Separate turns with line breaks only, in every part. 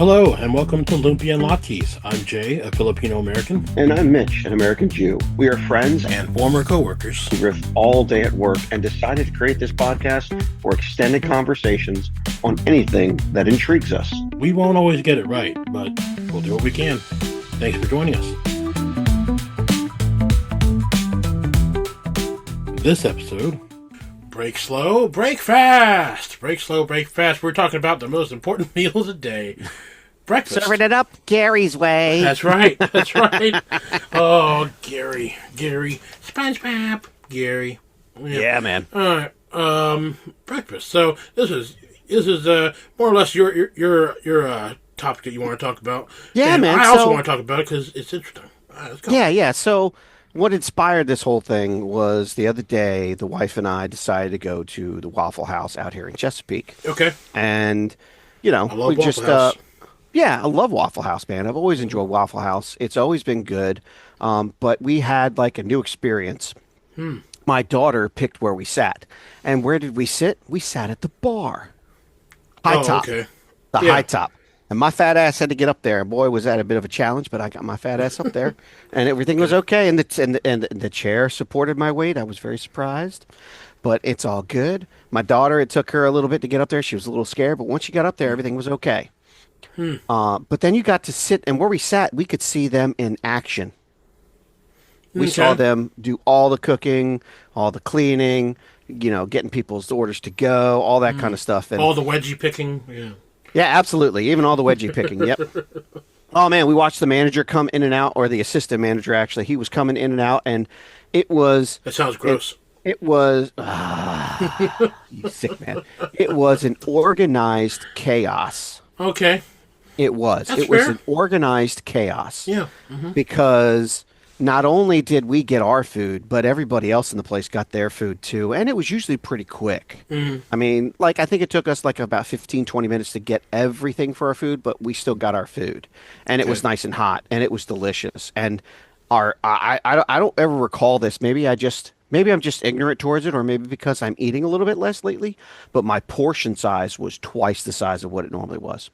Hello, and welcome to Lumpia and Latkes. I'm Jay, a Filipino American.
And I'm Mitch, an American Jew. We are friends
And former co-workers.
who riff all day at work and decided to create this podcast for extended conversations on anything that intrigues us.
We won't always get it right, but we'll do what we can. Thanks for joining us. This episode, break slow, break fast. Break slow, break fast. We're talking about the most important meal of the day. Breakfast.
Serving it up Gary's way.
That's right. That's right. Oh, Gary. SpongeBob. Gary.
Yeah, man.
All right. Breakfast. So this is more or less your topic that you want to talk about.
Yeah,
and
man.
I also want to talk about it because it's interesting. All right, let's go.
Yeah. So what inspired this whole thing was the other day, the wife and I decided to go to the Waffle House out here in Chesapeake.
Okay.
And,
I love
we
Waffle
just,
House.
yeah, I love Waffle House, man. I've always enjoyed Waffle House. It's always been good. But we had like a new experience. My daughter picked where we sat. And where did we sit? We sat at the bar. High top.
Okay.
The
Yeah.
high top. And my fat ass had to get up there. And boy, was that a bit of a challenge, but I got my fat ass up there. And everything was okay. And the chair supported my weight. I was very surprised. But it's all good. My daughter, it took her a little bit to get up there. She was a little scared. But once she got up there, everything was okay. But then you got to sit, and where we sat, we could see them in action. We saw
Okay.
them do all the cooking, all the cleaning, getting people's orders to go, all that kind of stuff. And
All the wedgie picking. Yeah.
yeah, absolutely. Even all the wedgie picking. Yep. Oh man, we watched the manager come in and out, or the assistant manager actually. He was coming in and out, and it was
That sounds gross.
it was you sick man. It was an organized chaos.
Okay.
It was.
That's
It was
fair.
an organized chaos.
Yeah.
Because not only did we get our food, but everybody else in the place got their food too. And it was usually pretty quick. I mean, I think it took us like about 15, 20 minutes to get everything for our food, but we still got our food. And it was nice and hot, and it was delicious. And I don't ever recall this. Maybe I'm just ignorant towards it, or maybe because I'm eating a little bit less lately, but my portion size was twice the size of what it normally was.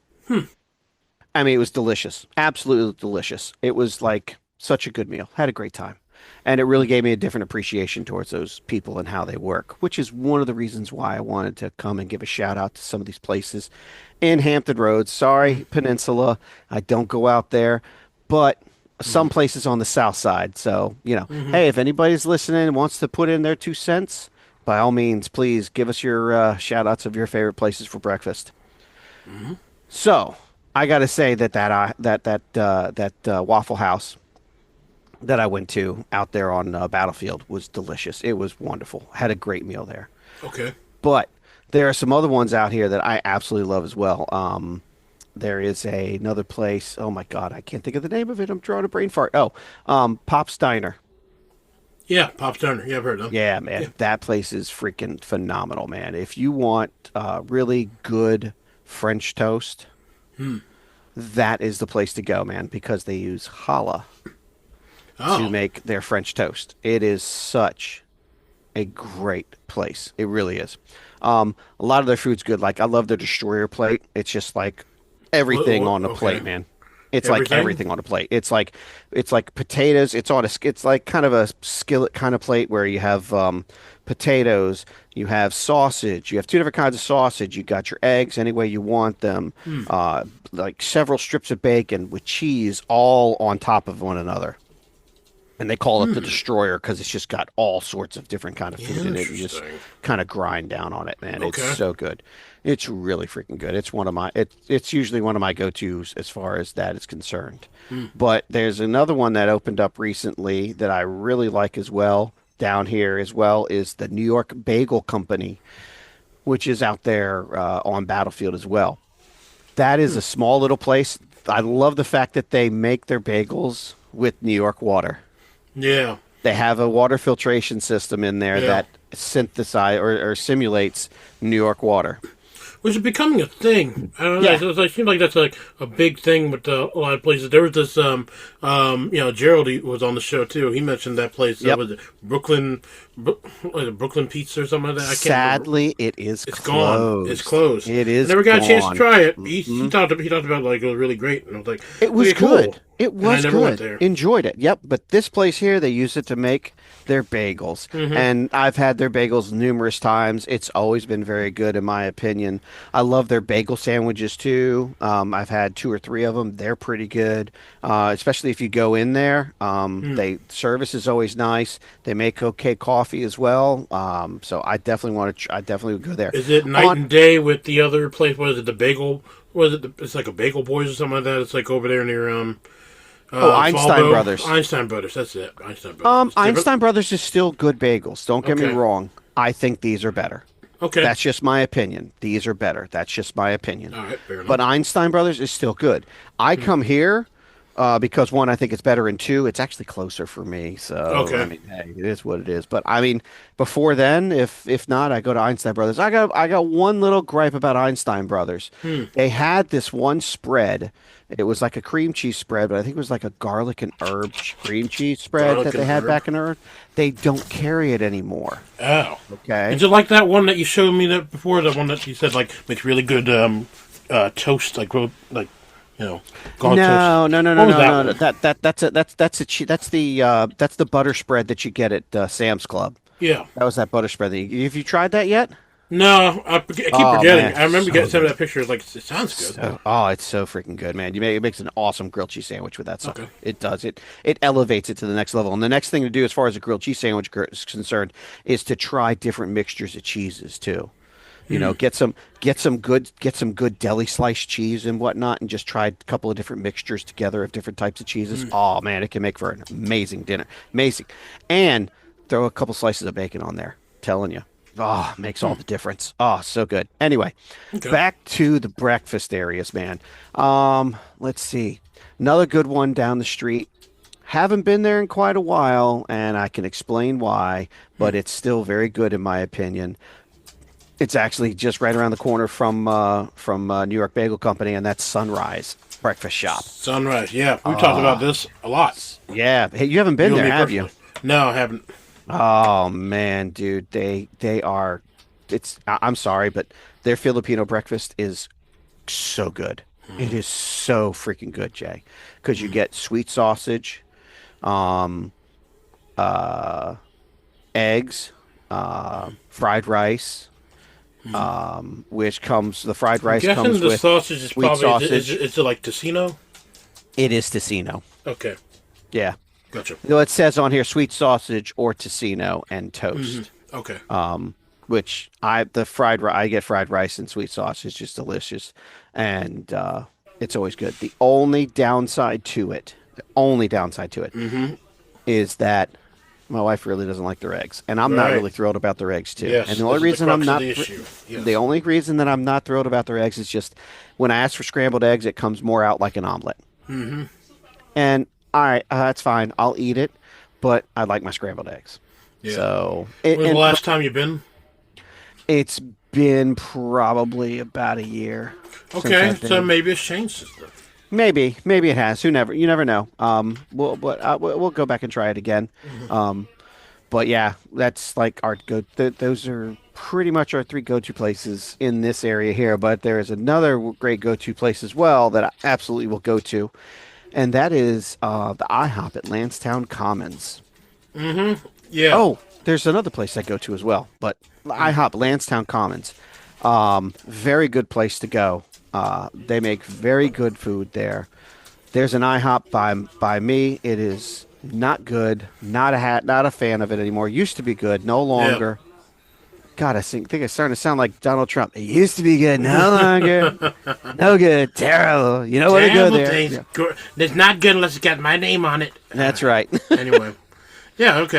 I mean, it was delicious. Absolutely delicious. It was like such a good meal. Had a great time. And it really gave me a different appreciation towards those people and how they work, which is one of the reasons why I wanted to come and give a shout out to some of these places in Hampton Roads. Sorry, Peninsula. I don't go out there, but some places on the south side. So, hey, if anybody's listening and wants to put in their 2 cents, by all means, please give us your shout outs of your favorite places for breakfast. So I got to say that Waffle House that I went to out there on Battlefield was delicious. It was wonderful. Had a great meal there.
Okay.
But there are some other ones out here that I absolutely love as well. There is another place. Oh my God, I can't think of the name of it. I'm drawing a brain fart. Oh, Pop's Diner.
Yeah. Pop's Diner. Yeah, I've heard of them.
Yeah, man, that place is freaking phenomenal, man. If you want really good French toast, that is the place to go, man, because they use challah to make their French toast. It is such a great place. It really is. A lot of their food's good. Like, I love their destroyer plate. It's just like everything on a plate, man. It's like
Everything?
everything on a plate. It's like potatoes. It's like kind of a skillet kind of plate where you have potatoes, you have sausage, you have two different kinds of sausage. You got your eggs any way you want them, like several strips of bacon with cheese all on top of one another. And they call it the destroyer because it's just got all sorts of different kind of food in it. You just
Interesting.
kind of grind down on it, man.
Okay.
It's so good. It's really freaking good. It's it's usually one of my go-tos as far as that is concerned. But there's another one that opened up recently that I really like as well down here as well is the New York Bagel Company, which is out there on Battlefield as well. That is a small little place. I love the fact that they make their bagels with New York water.
Yeah.
They have a water filtration system in there
Yeah.
that synthesize or simulates New York water.
which is becoming a thing. I don't know.
Yeah.
It seems like that's like a big thing with a lot of places. There was this, Gerald was on the show too. He mentioned that place.
Yep.
Was it Brooklyn, was it Brooklyn Pizza or something like that? I can't remember.
Sadly, it is
It's
closed.
gone. It's closed.
It
I
is
never got a chance to
gone.
try it. He talked about like it was really great, and I was like,
It was
okay, cool.
good. It
And I
was
never went
good.
there.
Enjoyed it. Yep. But this place here, they use it to make their bagels. And I've had their bagels numerous times. It's always been very good, in my opinion. I love their bagel sandwiches too. I've had two or three of them. They're pretty good, especially if you go in there. They service is always nice. They make okay coffee as well. So I definitely want to. I definitely would go there.
Is it night and day with the other place? What is it? The Bagel? Was it? It's like a Bagel Boys or something like that. It's like over there near
Einstein
Fallbo.
Brothers.
Einstein Brothers. That's it. Einstein Brothers. It's different?
Einstein Brothers is still good bagels. Don't get me
Okay.
wrong. I think these are better.
Okay.
That's just my opinion. These are better. That's just my opinion.
All right. Fair enough.
But Einstein Brothers is still good. I come here because one, I think it's better, and two, it's actually closer for me. So
Okay.
I mean, hey, it is what it is. But I mean, before then, if not, I go to Einstein Brothers. I got one little gripe about Einstein Brothers. They had this one spread. It was like a cream cheese spread, but I think it was like a garlic and herb cream cheese spread
Garlic
that they
and
had
herb?
back in Earth. They don't carry it anymore.
Oh.
Okay.
Is it like that one that you showed me that before? The one that you said like makes really good toast, like garlic
No,
toast.
no, no, no,
What was
no,
that
no,
one?
no. That's the butter spread that you get at Sam's Club.
Yeah.
That was that butter spread. Have you tried that yet?
No, I keep
Oh,
forgetting.
man,
I remember
so
getting some of
good.
that picture. It's like it sounds good.
It's so freaking good, man. It makes an awesome grilled cheese sandwich with that stuff.
Okay.
It does. It elevates it to the next level. And the next thing to do, as far as a grilled cheese sandwich is concerned, is to try different mixtures of cheeses too. You know, get some good deli sliced cheese and whatnot, and just try a couple of different mixtures together of different types of cheeses. Oh man, it can make for an amazing dinner. Amazing. And throw a couple slices of bacon on there. Telling you. Oh, makes all the difference. Oh, so good. Anyway,
Okay.
back to the breakfast areas, man. Let's see. Another good one down the street. Haven't been there in quite a while, and I can explain why, but it's still very good in my opinion. It's actually just right around the corner from New York Bagel Company, and that's Sunrise Breakfast Shop.
Sunrise. Yeah, we talked about this a lot.
Yeah, hey, you haven't been
You and
there,
me
have you?
personally. No, I haven't.
Oh man, dude, they are. I'm sorry, but their Filipino breakfast is so good. It is so freaking good, Jay, because you get sweet sausage, um, eggs, fried rice, which comes the fried rice
Guessing
comes
the
with
sausage is
sweet
probably
sausage.
is it like tocino?
It is tocino.
Okay,
Yeah.
gotcha.
Though it says on here sweet sausage or tocino and toast.
Okay,
Which I get fried rice and sweet sausage, just delicious, and it's always good. The only downside to it, is that my wife really doesn't like their eggs, and I'm not
Right.
really thrilled about their eggs too.
Yes,
And the only
this is the
reason I'm
crux
not
of the issue. Yes.
the only reason that I'm not thrilled about their eggs is just when I ask for scrambled eggs, it comes more out like an omelet. And all right, that's fine. I'll eat it, but I like my scrambled eggs.
Yeah.
So
When was the
and
last time you've been?
it's been probably about a year. since
Okay,
I've
so
been.
maybe it's changed since then.
Maybe it has. You never know. We'll go back and try it again. But yeah, that's like our those are pretty much our three go-to places in this area here. But there is another great go-to place as well that I absolutely will go to, and that is the IHOP at Lansdowne Commons.
Yeah.
Oh, there's another place I go to as well, but IHOP Lansdowne Commons, very good place to go. They make very good food there. There's an IHOP by me. It is not good. Not a fan of it anymore. Used to be good, no longer. God, I think it's starting to sound like Donald Trump. It used to be good, no longer. No good, terrible. You know where to go
Terrible
there.
things.
Yeah,
It's not good unless it's got my name on it.
that's right.
Anyway. Yeah. Okay.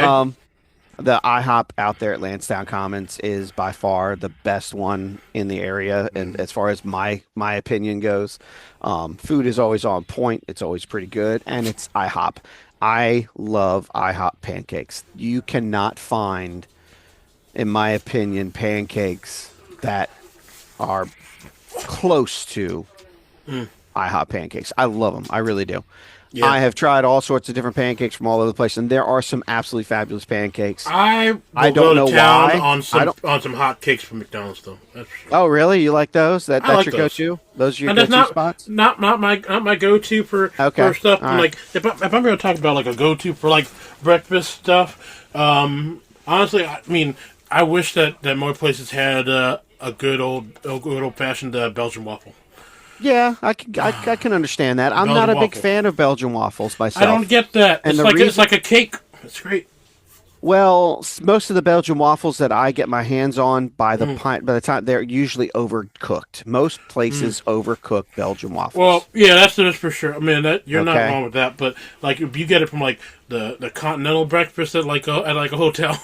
The IHOP out there at Lansdowne Commons is by far the best one in the area, and as far as my opinion goes, food is always on point. It's always pretty good, and it's IHOP. I love IHOP pancakes. You cannot find, in my opinion, pancakes that are close to IHOP pancakes. I love them. I really do.
Yeah.
I have tried all sorts of different pancakes from all over the place, and there are some absolutely fabulous pancakes.
I
I
will go
don't
to
know
town
why.
on
I
some
don't.
hot cakes from McDonald's though. That's for sure.
Oh, really? You like those?
I
That's
like
your
those.
go-to? Those are your
And that's
go-to spots?
not my go to
Okay.
for stuff.
All right.
Like if I'm going to talk about like a go to for like breakfast stuff, honestly, I mean, I wish that more places had a good old fashioned Belgian waffle.
Yeah, I can understand that. I'm not
Belgian
a big
waffle.
fan of Belgian waffles
I don't
myself.
get that.
And
It's like a cake. It's great.
Well, most of the Belgian waffles that I get my hands on
Mm.
by the time they're usually overcooked. Most places overcook Belgian
Well,
waffles.
yeah, that's for sure. I mean, that you're not
Okay.
wrong with that. But like, if you get it from like the continental breakfast at like a hotel,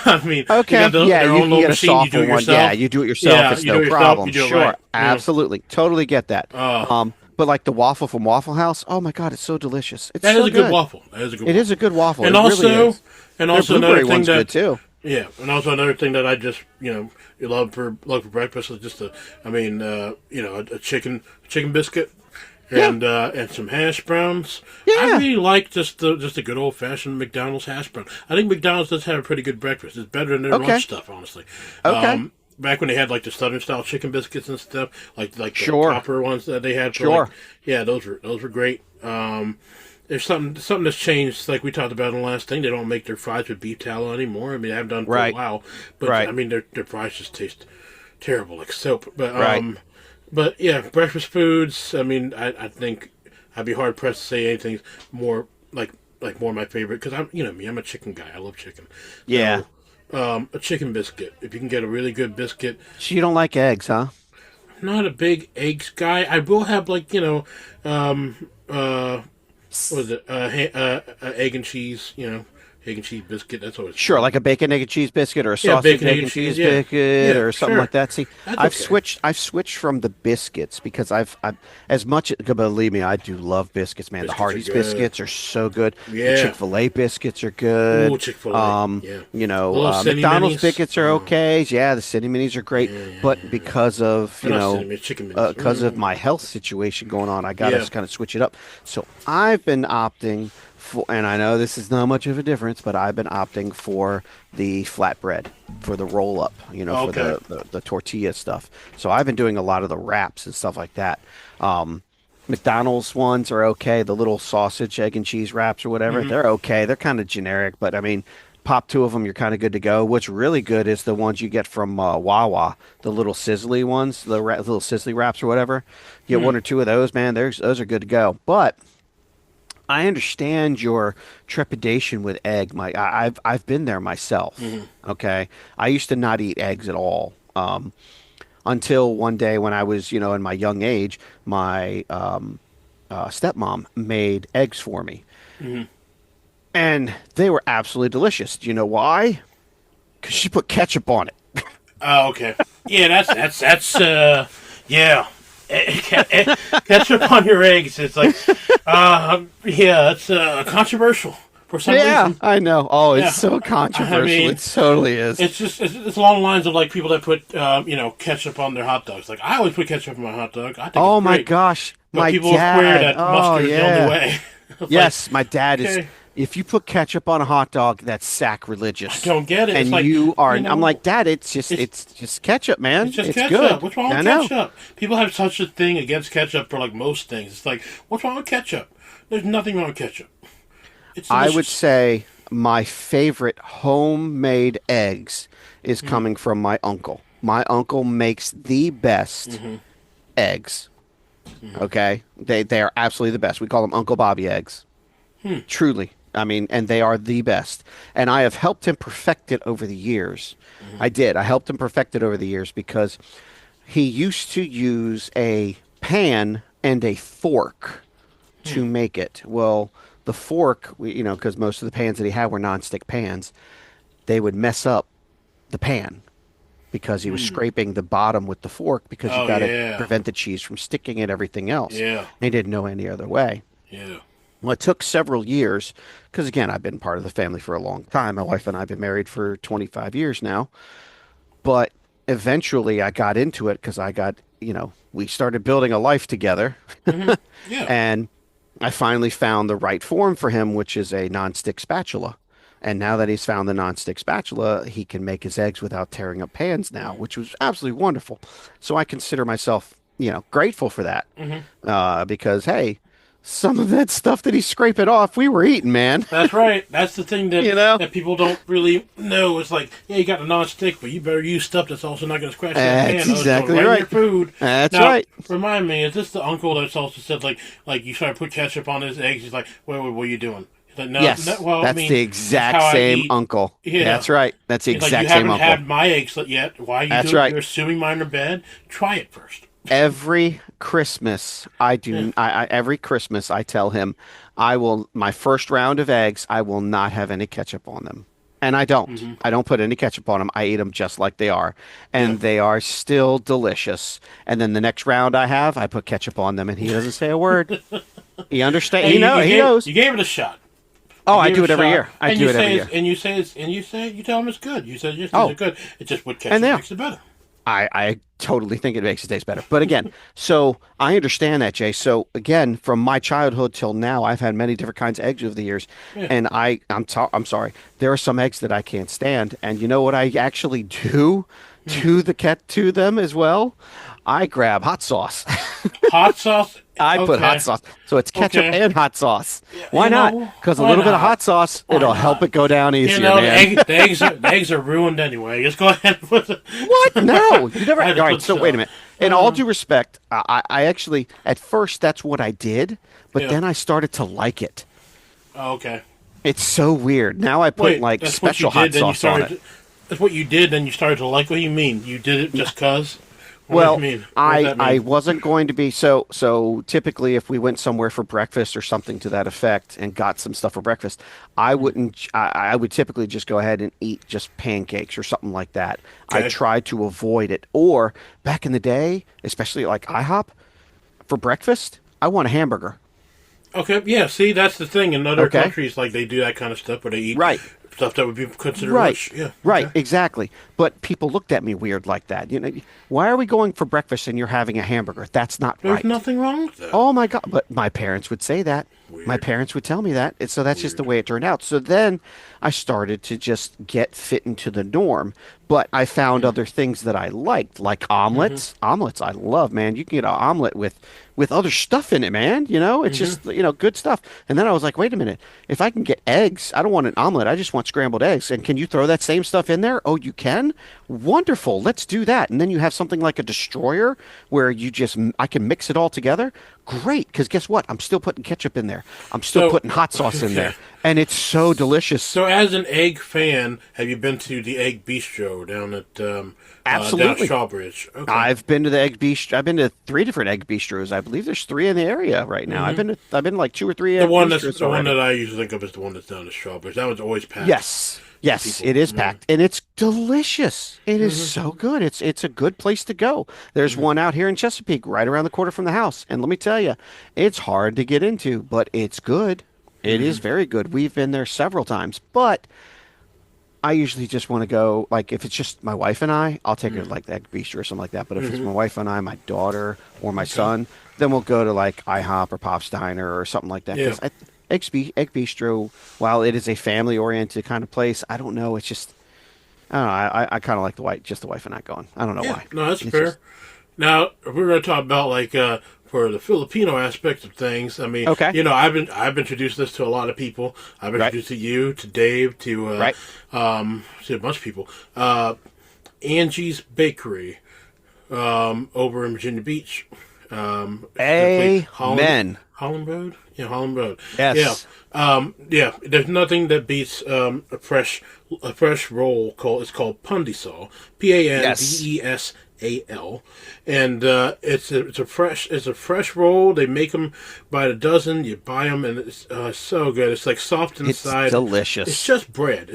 I mean, you
Okay.
got
Yeah,
their
you,
own
you
little
get a
machine. You do
softer
it
one.
yourself.
Yeah, you do it yourself.
Yeah,
It's
you
no
do it yourself.
problem.
You do it
Sure.
right. Yeah.
Absolutely. Totally get that.
Uh,
But like the waffle from Waffle House, oh my God, it's so delicious. It's
that
so
is a good
good.
waffle. That is a good
It is
waffle.
a good waffle.
And
It really
also,
is.
and
Their
also another
blueberry
thing
one's good
that
too.
yeah, and also another thing that I just you love for breakfast is just a chicken biscuit
Yeah.
and some hash browns. I
Yeah.
really like just a good old fashioned McDonald's hash brown. I think McDonald's does have a pretty good breakfast. It's better than their
Okay.
lunch stuff, honestly.
Okay.
Back when they had like the Southern style chicken biscuits and stuff, like the
Sure.
copper ones that they had. For,
Sure.
like, yeah, those were great. There's something that's changed, like we talked about in the last thing. They don't make their fries with beef tallow anymore. I mean, they haven't done for
Right.
a while, but
Right.
I mean, their fries just taste terrible, like soap.
Right.
But yeah, breakfast foods. I mean, I think I'd be hard pressed to say anything more like more my favorite because I'm me. I'm a chicken guy. I love chicken.
Yeah.
So, a chicken biscuit. If you can get a really good biscuit,
So you don't like eggs, huh?
not a big eggs guy. I will have like what is it? Egg and cheese. Egg and cheese biscuit. That's always
Sure, like a bacon, egg, and cheese biscuit, or a
Yeah,
sausage,
bacon,
egg, and cheese biscuit,
Yeah,
or something
sure.
like that. See,
That's
I've
okay.
switched. I've switched from the biscuits because I've as much. Believe me, I do love biscuits, man. The
Biscuits are
Hardee's
good.
biscuits are so good. The
Yeah.
Chick-fil-A biscuits are good.
Ooh, Chick-fil-A. Yeah. Little Cine
McDonald's
Minis.
biscuits are okay. Yeah, the City Minis are great, but because of
They're not Cine Minis, Chicken Minis.
because of my health situation going on, I got to
Yeah.
kind of switch it up. So I've been opting for, and I know this is not much of a difference, but I've been opting for the flatbread, for the roll up, for
Okay.
the tortilla stuff. So I've been doing a lot of the wraps and stuff like that. McDonald's ones are okay. The little sausage, egg, and cheese wraps or whatever, they're okay. They're kind of generic, but I mean, pop two of them, you're kind of good to go. What's really good is the ones you get from Wawa, the little sizzly ones, little sizzly wraps or whatever. You get one or two of those, man. Those are good to go. But I understand your trepidation with egg, Mike. I've been there myself. Okay, I used to not eat eggs at all. Until one day when I was, in my young age, my stepmom made eggs for me. And they were absolutely delicious. Do you know why? Because she put ketchup on it.
Oh, okay. Yeah, yeah. Ketchup on your eggs. It's like, yeah, it's controversial for some
Yeah,
reason.
I know. Oh, it's
Yeah.
so controversial.
I mean,
it totally is.
It's along the lines of like people that put ketchup on their hot dogs. Like I always put ketchup on my hot dog. I think
Oh
it's
my
great.
gosh,
But
my
people
dad.
swear that
Oh
mustard is the
yeah.
only way. It's
Yes, my dad is.
okay.
If you put ketchup on a hot dog, that's sacrilegious.
I don't get it.
And
It's like,
you are.
you know,
I'm like, Dad. It's just ketchup, man.
It's just
it's
ketchup.
good.
What's wrong
I
with
know.
ketchup? People have such a thing against ketchup for like most things. It's like, what's wrong with ketchup? There's nothing wrong with ketchup. It's
I would
delicious.
say my favorite homemade eggs is coming from my uncle. My uncle makes the best eggs. Okay, they are absolutely the best. We call them Uncle Bobby eggs. Truly, I mean, and they are the best. And I have helped him perfect it over the years. I did. I helped him perfect it over the years because he used to use a pan and a fork to make it. Well, the fork, because most of the pans that he had were nonstick pans, they would mess up the pan because he was scraping the bottom with the fork because you
Oh,
got to
yeah.
prevent the cheese from sticking and everything else.
Yeah.
He didn't know any other way.
Yeah.
Well, it took several years because, again, I've been part of the family for a long time. My wife and I have been married for 25 years now. But eventually I got into it because we started building a life together.
Yeah.
And I finally found the right form for him, which is a nonstick spatula. And now that he's found the nonstick spatula, he can make his eggs without tearing up pans now, which was absolutely wonderful. So I consider myself, grateful for that. Because, hey, some of that stuff that he's scraping off, we were eating, man.
That's right. That's the thing that
You know?
that people don't really know. It's like, yeah, you got the non-stick, but you better use stuff that's also not going to scratch that pan.
That's
It's
exactly
gonna
right.
your food.
That's
Now,
right.
Remind me, is this the uncle that's also said like you try to put ketchup on his eggs? He's like, wait, what are you doing? He's like, no,
Yes,
no, well,
that's
I mean,
the
it's
exact
how I
same
eat.
uncle.
Yeah.
That's right. That's the
He's like,
exact
you
same
haven't
uncle.
had my eggs yet. Why are you
That's
doing?
right.
You're assuming mine are bad. Try it first.
Every Christmas, every Christmas I tell him my first round of eggs, I will not have any ketchup on them. And I don't. I don't put any ketchup on them. I eat them just like they are.
Yeah.
And they are still delicious. And then the next round I put ketchup on them and he doesn't say a word. He understands.
Hey,
He knows.
You gave it a shot.
Oh,
You
I
gave
do
it
it
a
every
shot.
year. I
And
do
you
it every
say
year.
it's- And you tell them it's good. You said yes,
Oh.
these are good. It's just with
And
ketchup
they are.
makes it better.
I totally think it makes it taste better. But again, so I understand that, Jay. So again, from my childhood till now, I've had many different kinds of eggs over the years.
Yeah.
And I'm sorry. There are some eggs that I can't stand. And you know what I actually do to them as well? I grab hot sauce.
Hot sauce.
I put hot
Okay.
sauce. So it's ketchup
Okay.
and hot sauce. Why
you
not?
know,
Because a
why
little bit of
not?
hot sauce,
Why
it'll
not?
help it go down easier,
You know,
man.
the eggs are ruined anyway. Just go ahead and put the...
What? No, you never.
I
All
had to
right,
put
so
some.
wait a minute. In all due respect, I actually at first that's what I did, but
Yeah.
then I started to like it.
Oh, okay.
It's so weird. Now I put
Wait,
like
that's what
special
you did,
hot
then you
sauce on
started
it.
That's what you did, then you started to like. What do you mean? You did it just cause? What
Well,
do you mean? What does that mean?
I wasn't going to be so typically if we went somewhere for breakfast or something to that effect and got some stuff for breakfast, I would typically just go ahead and eat just pancakes or something like that. I
Okay.
tried to avoid it. Or back in the day, especially like IHOP for breakfast, I want a hamburger.
Okay, yeah, see, that's the thing. In other
Okay.
countries, like, they do that kind of stuff where they eat
Right.
stuff that would be considered
Right.
rich. Yeah.
Right,
okay.
exactly. But people looked at me weird like that. Why are we going for breakfast and you're having a hamburger? That's not
There's
right.
nothing wrong with that.
Oh my God. But my parents would say that. My
Weird.
parents would tell me that. And so that's just the way it turned out. So then I started to just get fit into the norm. But I found other things that I liked, like omelets. Omelets I love, man. You can get an omelet with other stuff in it, man. It's just, good stuff. And then I was like, wait a minute. If I can get eggs, I don't want an omelet. I just want scrambled eggs. And can you throw that same stuff in there? Oh, you can? Wonderful. Let's do that. And then you have something like a destroyer where I can mix it all together. Great. Because guess what? I'm still putting ketchup in there. I'm still
So-
putting hot sauce in there. And it's so delicious.
So, as an egg fan, have you been to the Egg Bistro down at down at
Absolutely.
Strawbridge? Okay.
I've been to the egg bistro. I've been to 3 different egg bistros. I believe there's 3 in the area right now. I've been to like 2 or 3
the
egg
one
bistros
that's the one
already.
that I usually think of is the one that's down at Strawbridge. That one's always packed.
Yes,
People.
it is packed, and it's delicious. It is so good. It's a good place to go. There's one out here in Chesapeake, right around the corner from the house, and let me tell you, it's hard to get into, but it's good. It is very good. We've been there several times, but I usually just want to go, like, if it's just my wife and I'll take her to, like, the Egg Bistro or something like that. But if it's my wife and I, my daughter, or my son, then we'll go to, like, IHOP or Pop's Diner or something like that.
Yeah.
Because Egg Bistro, while it is a family-oriented kind of place, I don't know. It's just, I don't know. I kind of like just the wife and I going. I don't know
Yeah,
why.
no, that's
It's
fair.
just-
Now, if we're going to talk about, like, for the Filipino aspect of things, I mean,
Okay.
I've introduced this to a lot of people. I've
Right.
introduced to you, to Dave, to
Right.
to a bunch of people. Angie's Bakery, over in Virginia Beach.
Amen.
Holland Road? Yeah, Holland Road.
Yes.
Yeah. There's nothing that beats a fresh roll it's called Pandesal. Pandesal. And it's a fresh roll. They make them by the dozen. You buy them, and it's so good. It's like soft
It's
inside.
delicious.
It's just bread.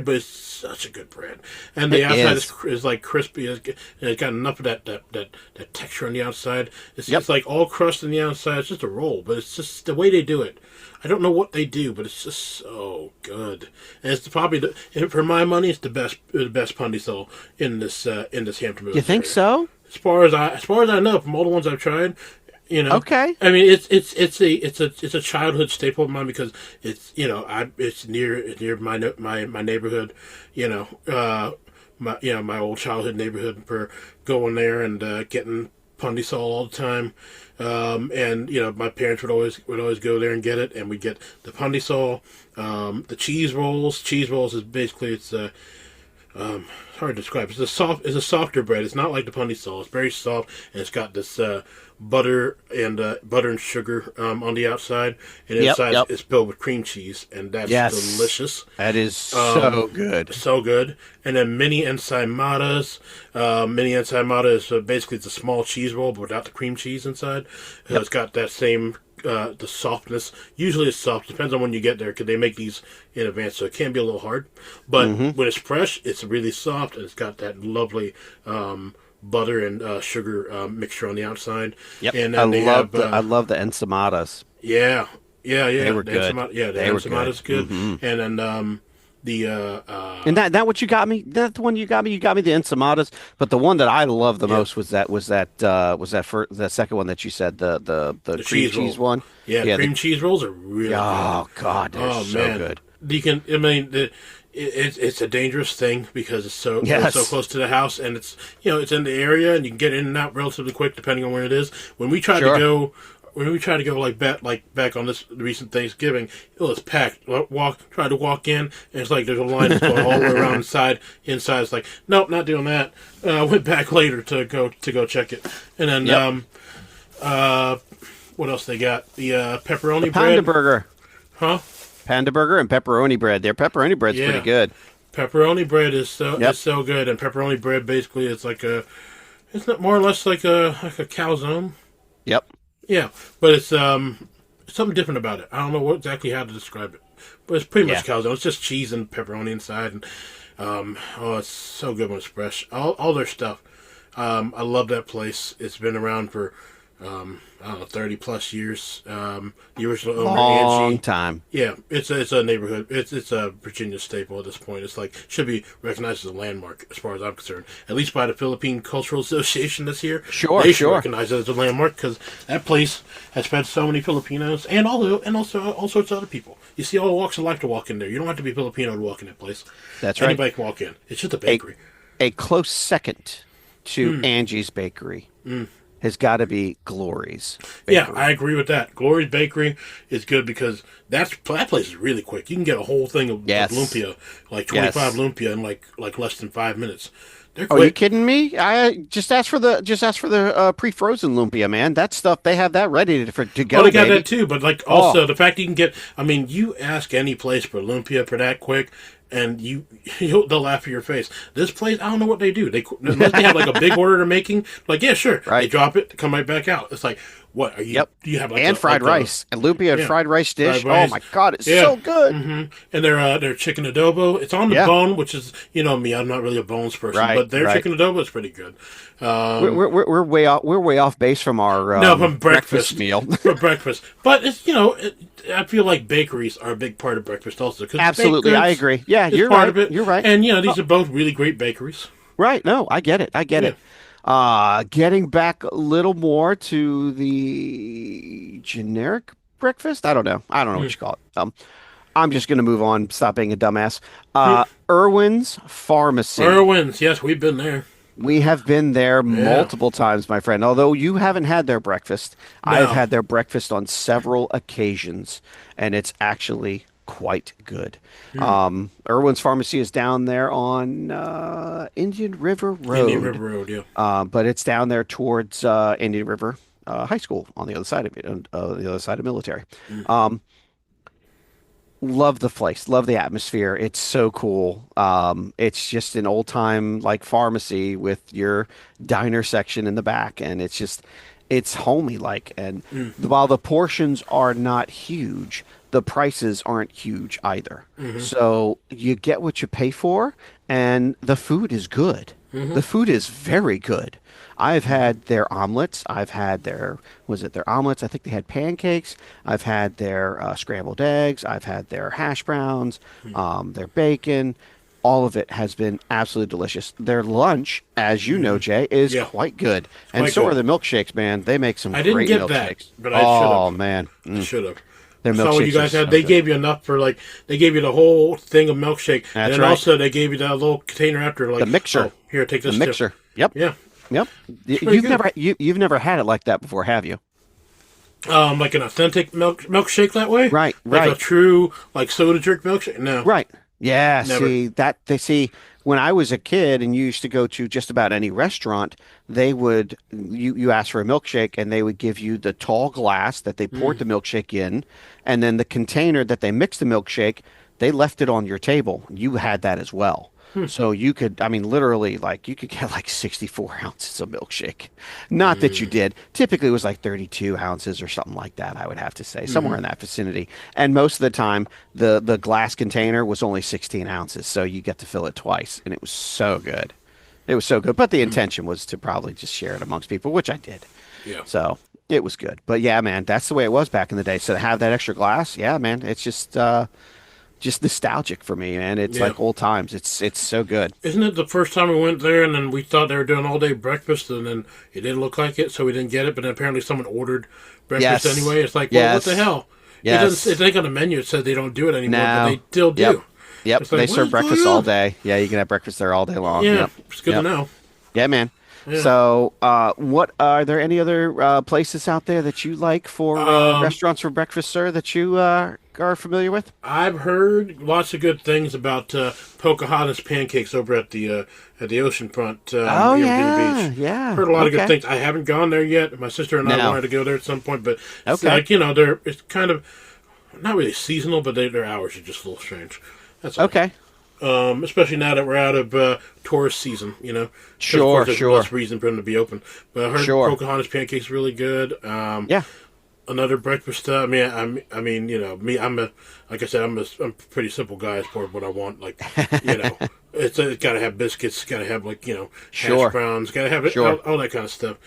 But it's such a good bread. And the
It
outside
is.
is like crispy. And it's got enough of that texture on the outside. It's
Yep.
just like all crust on the outside. It's just a roll. soul, but it's just the way they do it. I don't know what they do, but it's just so good. And it's probably and for my money, it's the best pundy soul in this Hampton Roads
You think
area.
so?
As far as I know, from all the ones I've tried,
Okay.
I mean, it's a childhood staple of mine because it's near my neighborhood, my old childhood neighborhood for going there and getting pundy Sol all the time. And my parents would always go there and get it, and we'd get the pundy Sol, the cheese rolls. Cheese rolls is basically it's hard to describe. It's a softer bread. It's not like the pundy Sol. It's very soft, and it's got this butter and sugar on the outside, and inside it's filled with cream cheese, and that's delicious.
That is so good.
So good. And then mini ensaimadas. Mini ensaimada is basically it's a small cheese roll, but without the cream cheese inside. It's got that same the softness. Usually it's soft. Depends on when you get there, because they make these in advance, so it can be a little hard. But when it's fresh, it's really soft, and it's got that lovely butter and sugar mixture on the outside.
Yep.
And
I love the ensaimadas.
Yeah.
They were good.
The ensaimada's good. Mm-hmm. And then
and that what you got me? That's the one you got me. You got me the ensaimadas, but the one that I love the most was that the second one that you said, the cream cheese one.
Yeah, cream cheese rolls are really good.
Oh God, they're so good.
It's a dangerous thing because it's so close to the house, and it's in the area, and you can get in and out relatively quick depending on where it is. When we try to go like back on this recent Thanksgiving, it was packed. Try to walk in, and it's like there's a line that's going all the way around inside. It's like, nope, not doing that. Went back later to go check it, and then what else they got? The pepperoni bread,
Panda burger,
huh?
Panda burger and pepperoni bread. Their pepperoni bread's pretty good.
Pepperoni bread is so good, and pepperoni bread basically it's not more or less like a calzone.
Yep.
Yeah, but it's something different about it. I don't know exactly how to describe it, but it's pretty much calzone. It's just cheese and pepperoni inside, and it's so good when it's fresh. All their stuff. I love that place. It's been around for 30 plus years. The original owner,
long
Angie.
time.
Yeah, it's a neighborhood. It's a Virginia staple at this point. It's like should be recognized as a landmark as far as I'm concerned. At least by the Philippine Cultural Association this year.
Sure,
they should recognize it as a landmark because that place has fed so many Filipinos and also all sorts of other people. You see all walks of life to walk in there. You don't have to be Filipino to walk in that place.
That's right.
Anybody can walk in. It's just a bakery.
A close second to Angie's Bakery. Has got to be Glory's Bakery.
Yeah, I agree with that. Glory's Bakery is good because that place is really quick. You can get a whole thing of lumpia, like 25 lumpia in like less than 5 minutes. They're quick.
Are you kidding me? I just asked for the pre-frozen lumpia, man. That stuff they have that ready to go.
Oh, they got that too, but also the fact you can get. I mean, you ask any place for lumpia for that quick, and they'll laugh at your face. This place, I don't know what they do. Unless they have like a big order they're making. Like, yeah, sure. Right. They drop it, come right back out. It's like, what are you?
Yep.
Do you have
and fried rice and lumpia and fried rice dish? Fried rice. Oh my God, it's so good.
Mm-hmm. And their chicken adobo. It's on the bone, which is me. I'm not really a bones person, but their chicken adobo is pretty good.
We're way off. We're way off base from our
from breakfast meal. For breakfast, but it's I feel like bakeries are a big part of breakfast also.
Absolutely, I agree. Yeah, you're
part
right.
of it.
You're right.
And these are both really great bakeries.
Right. No, I get it. Getting back a little more to the generic breakfast. I don't know what you call it. I'm just going to move on. Stop being a dumbass. Irwin's Pharmacy.
Irwin's, yes, we've been there.
We have been there multiple times, my friend. Although you haven't had their breakfast, no. I've had their breakfast on several occasions, and it's actually quite good. Irwin's Pharmacy is down there on Indian River Road.
Indian River Road, yeah.
But it's down there towards Indian River High School on the other side of it, the other side of military. Love the place, love the atmosphere. It's so cool. It's just an old time like pharmacy with your diner section in the back, and it's homey like. And while the portions are not huge, the prices aren't huge either. So you get what you pay for, and the food is good. The food is very good. I've had their omelets. I've had their, was it their omelets? I think they had pancakes. I've had their scrambled eggs. I've had their hash browns, their bacon. All of it has been absolutely delicious. Their lunch, as you know, Jay, is
Yeah,
quite good.
it's
And
quite
so are
good.
the milkshakes, man. They make some
I didn't
great
get that,
milkshakes.
but I should
Oh,
have.
man.
I should have.
Their
I saw what you
milkshakes are
guys had.
so
They
good.
gave you enough for like they gave you the whole thing of milkshake, and
That's
then
right.
also they gave you that little container after,
The
like,
mixer.
oh, here, take
The
this too.
mixer. Yep.
Yeah,
Yep.
pretty
You've
good.
never you've never had it like that before, have you?
Like an authentic milkshake that way,
Right,
like a
right.
true like soda jerk milkshake. No,
Right. Yeah,
never.
see that they see when I was a kid and you used to go to just about any restaurant, they would you ask for a milkshake and they would give you the tall glass that they poured the milkshake in, and then the container that they mixed the milkshake, they left it on your table. You had that as well. So you could, I mean, literally, like you could get like 64 ounces of milkshake. Not that you did. Typically, it was like 32 ounces or something like that. I would have to say somewhere in that vicinity. And most of the time, the glass container was only 16 ounces, so you get to fill it twice, and it was so good. It was so good. But the intention was to probably just share it amongst people, which I did.
Yeah.
So it was good. But yeah, man, that's the way it was back in the day. So to have that extra glass, yeah, man, it's just nostalgic for me, man. It's
Yeah.
like old times. It's so good.
Isn't it the first time we went there, and then we thought they were doing all day breakfast, and then it didn't look like it, so we didn't get it. But then apparently someone ordered breakfast
Yes.
anyway. It's like, well, what the
Yes.
hell?
Yes.
It doesn't. It think on the menu it said they don't do it anymore, but
No.
they still do.
Yep. Yep.
It's like,
They
what
serve
is going
breakfast all
on?
day. Yeah, you can have breakfast there all day long.
Yeah,
Yep.
it's good
Yep.
to know.
Yeah, man.
Yeah.
So, what are there any other places out there that you like for restaurants for breakfast, sir, that you are familiar with?
I've heard lots of good things about Pocahontas pancakes over at the oceanfront.
Oh
here in
yeah,
Virginia Beach.
yeah.
Heard a lot of good
Okay.
things. I haven't gone there yet. My sister and I
No.
wanted to go there at some point, but it's
Okay.
like it's kind of not really seasonal, but their hours are just a little strange. That's all.
Okay.
Especially now that we're out of tourist season, 'Cause of
Sure,
course there's
sure.
less reason for them to be open. But I heard
Sure.
Pocahontas pancakes really good.
Yeah.
Another breakfast. Me. Like I said, I'm a pretty simple guy as far as what I want. Like, it's got to have biscuits. Got to have
Sure.
hash browns. Got to have it,
Sure.
all that kind of stuff.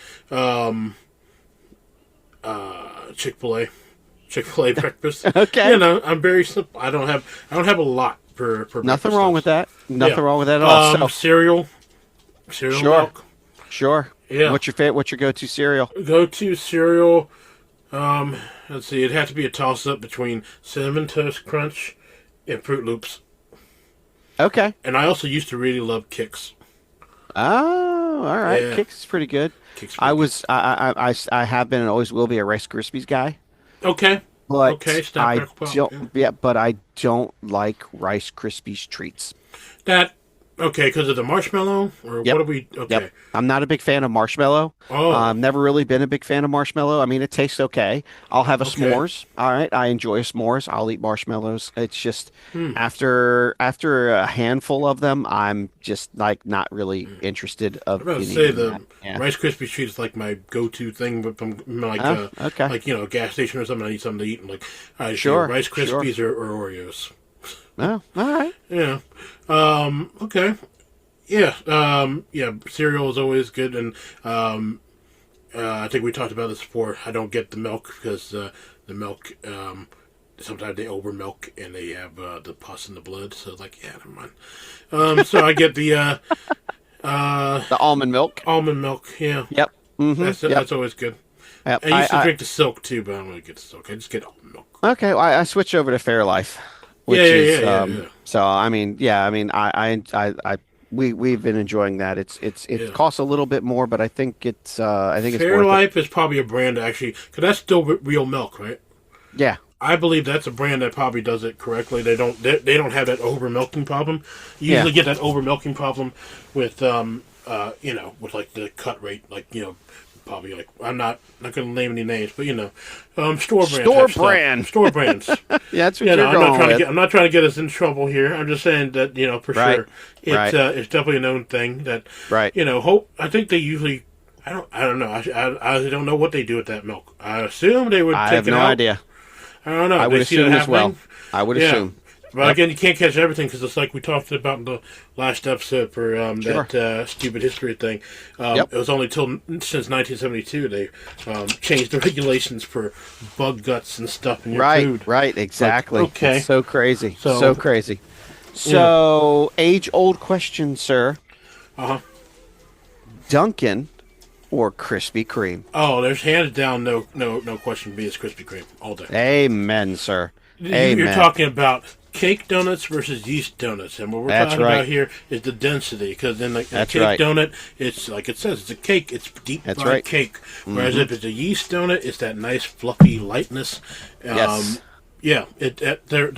Chick-fil-A breakfast.
Okay.
I'm very simple. I don't have a lot per
Nothing
breakfast
wrong
stuff.
with that. Nothing
Yeah.
wrong with that at all. So,
Cereal
Sure.
milk.
sure.
Yeah.
What's your favorite? What's your go-to cereal?
Go-to cereal. Let's see. It'd have to be a toss-up between Cinnamon Toast Crunch and Fruit Loops.
Okay.
And I also used to really love Kix.
Oh, all right.
Yeah.
Kix is pretty good.
Kix
I
pretty
was I have been and always will be a Rice Krispies guy,
good. Okay.
but
Okay. Snap,
I
crackle, pop.
don't. Yeah, but I don't like Rice Krispies treats.
That. Okay, because of the marshmallow, or
Yep.
what are we? Okay.
Yep. I'm not a big fan of marshmallow.
Oh.
I've never really been a big fan of marshmallow. I mean, it tastes okay. I'll have a
Okay.
s'mores. All right. I enjoy s'mores. I'll eat marshmallows. It's just
Hmm.
after a handful of them, I'm just like not really interested
I'm
of
about to
in
say
eating
the
that. Yeah.
Rice Krispie treat is like my go-to thing, but from like
Oh, okay.
like a gas station or something. I need something to eat, and like I just
Sure,
either Rice
sure.
Krispies or Oreos.
Oh, all right.
Yeah. Okay. Yeah. Yeah. Cereal is always good, and I think we talked about this before. I don't get the milk because the milk. Sometimes they over milk and they have the pus in the blood. So like, yeah, never mind. So I get the
The almond milk.
almond milk. Yeah.
Yep. Mm-hmm.
That's
Yep.
that's always good.
Yep.
I used to drink the silk too, but I don't really get the silk. I just get almond milk.
Okay, well, I switched over to Fairlife, which
Yeah,
is
yeah.
so I mean, we've been enjoying that. It
Yeah.
costs a little bit more, but I think it's worth it.
Fairlife is probably a brand actually, because that's still real milk, right?
Yeah.
I believe that's a brand that probably does it correctly. They don't have that over milking problem. You
Yeah.
usually get that over milking problem with with like the cut rate, like probably like I'm not going to name any names, but store brand,
Store
type stuff.
brand.
Store brands.
Yeah, that's what
I'm
you're
not
going
trying
with.
I'm not trying to get us in trouble here. I'm just saying that for
Right.
sure it's
Right.
it's definitely a known thing that
Right.
Hope. I think they usually. I don't know. I don't know what they do with that milk. I assume they would
I
take
have
it
no
out.
idea.
I don't know.
I would
They see that
assume as well.
happening?
I would
Yeah.
assume.
But again, you can't catch everything because it's like we talked about in the last episode for
Sure.
that stupid history thing.
Yep.
It was only since 1972 they changed the regulations for bug guts and stuff in your food.
Right, exactly.
Like, okay.
It's so crazy.
So-
So crazy. So, age-old question, sir.
Uh-huh.
Dunkin' or Krispy Kreme?
Oh, there's hands down no question. B is Krispy Kreme all day.
Amen, sir. Amen.
You're talking about cake donuts versus yeast donuts, and what we're
That's
talking
right.
about here is the density. Because in a
That's
cake
right.
donut, it's like it says, it's a cake. It's deep
That's
fried
right.
cake. Whereas if it's a yeast donut, it's that nice fluffy lightness.
Yes.
Yeah, they're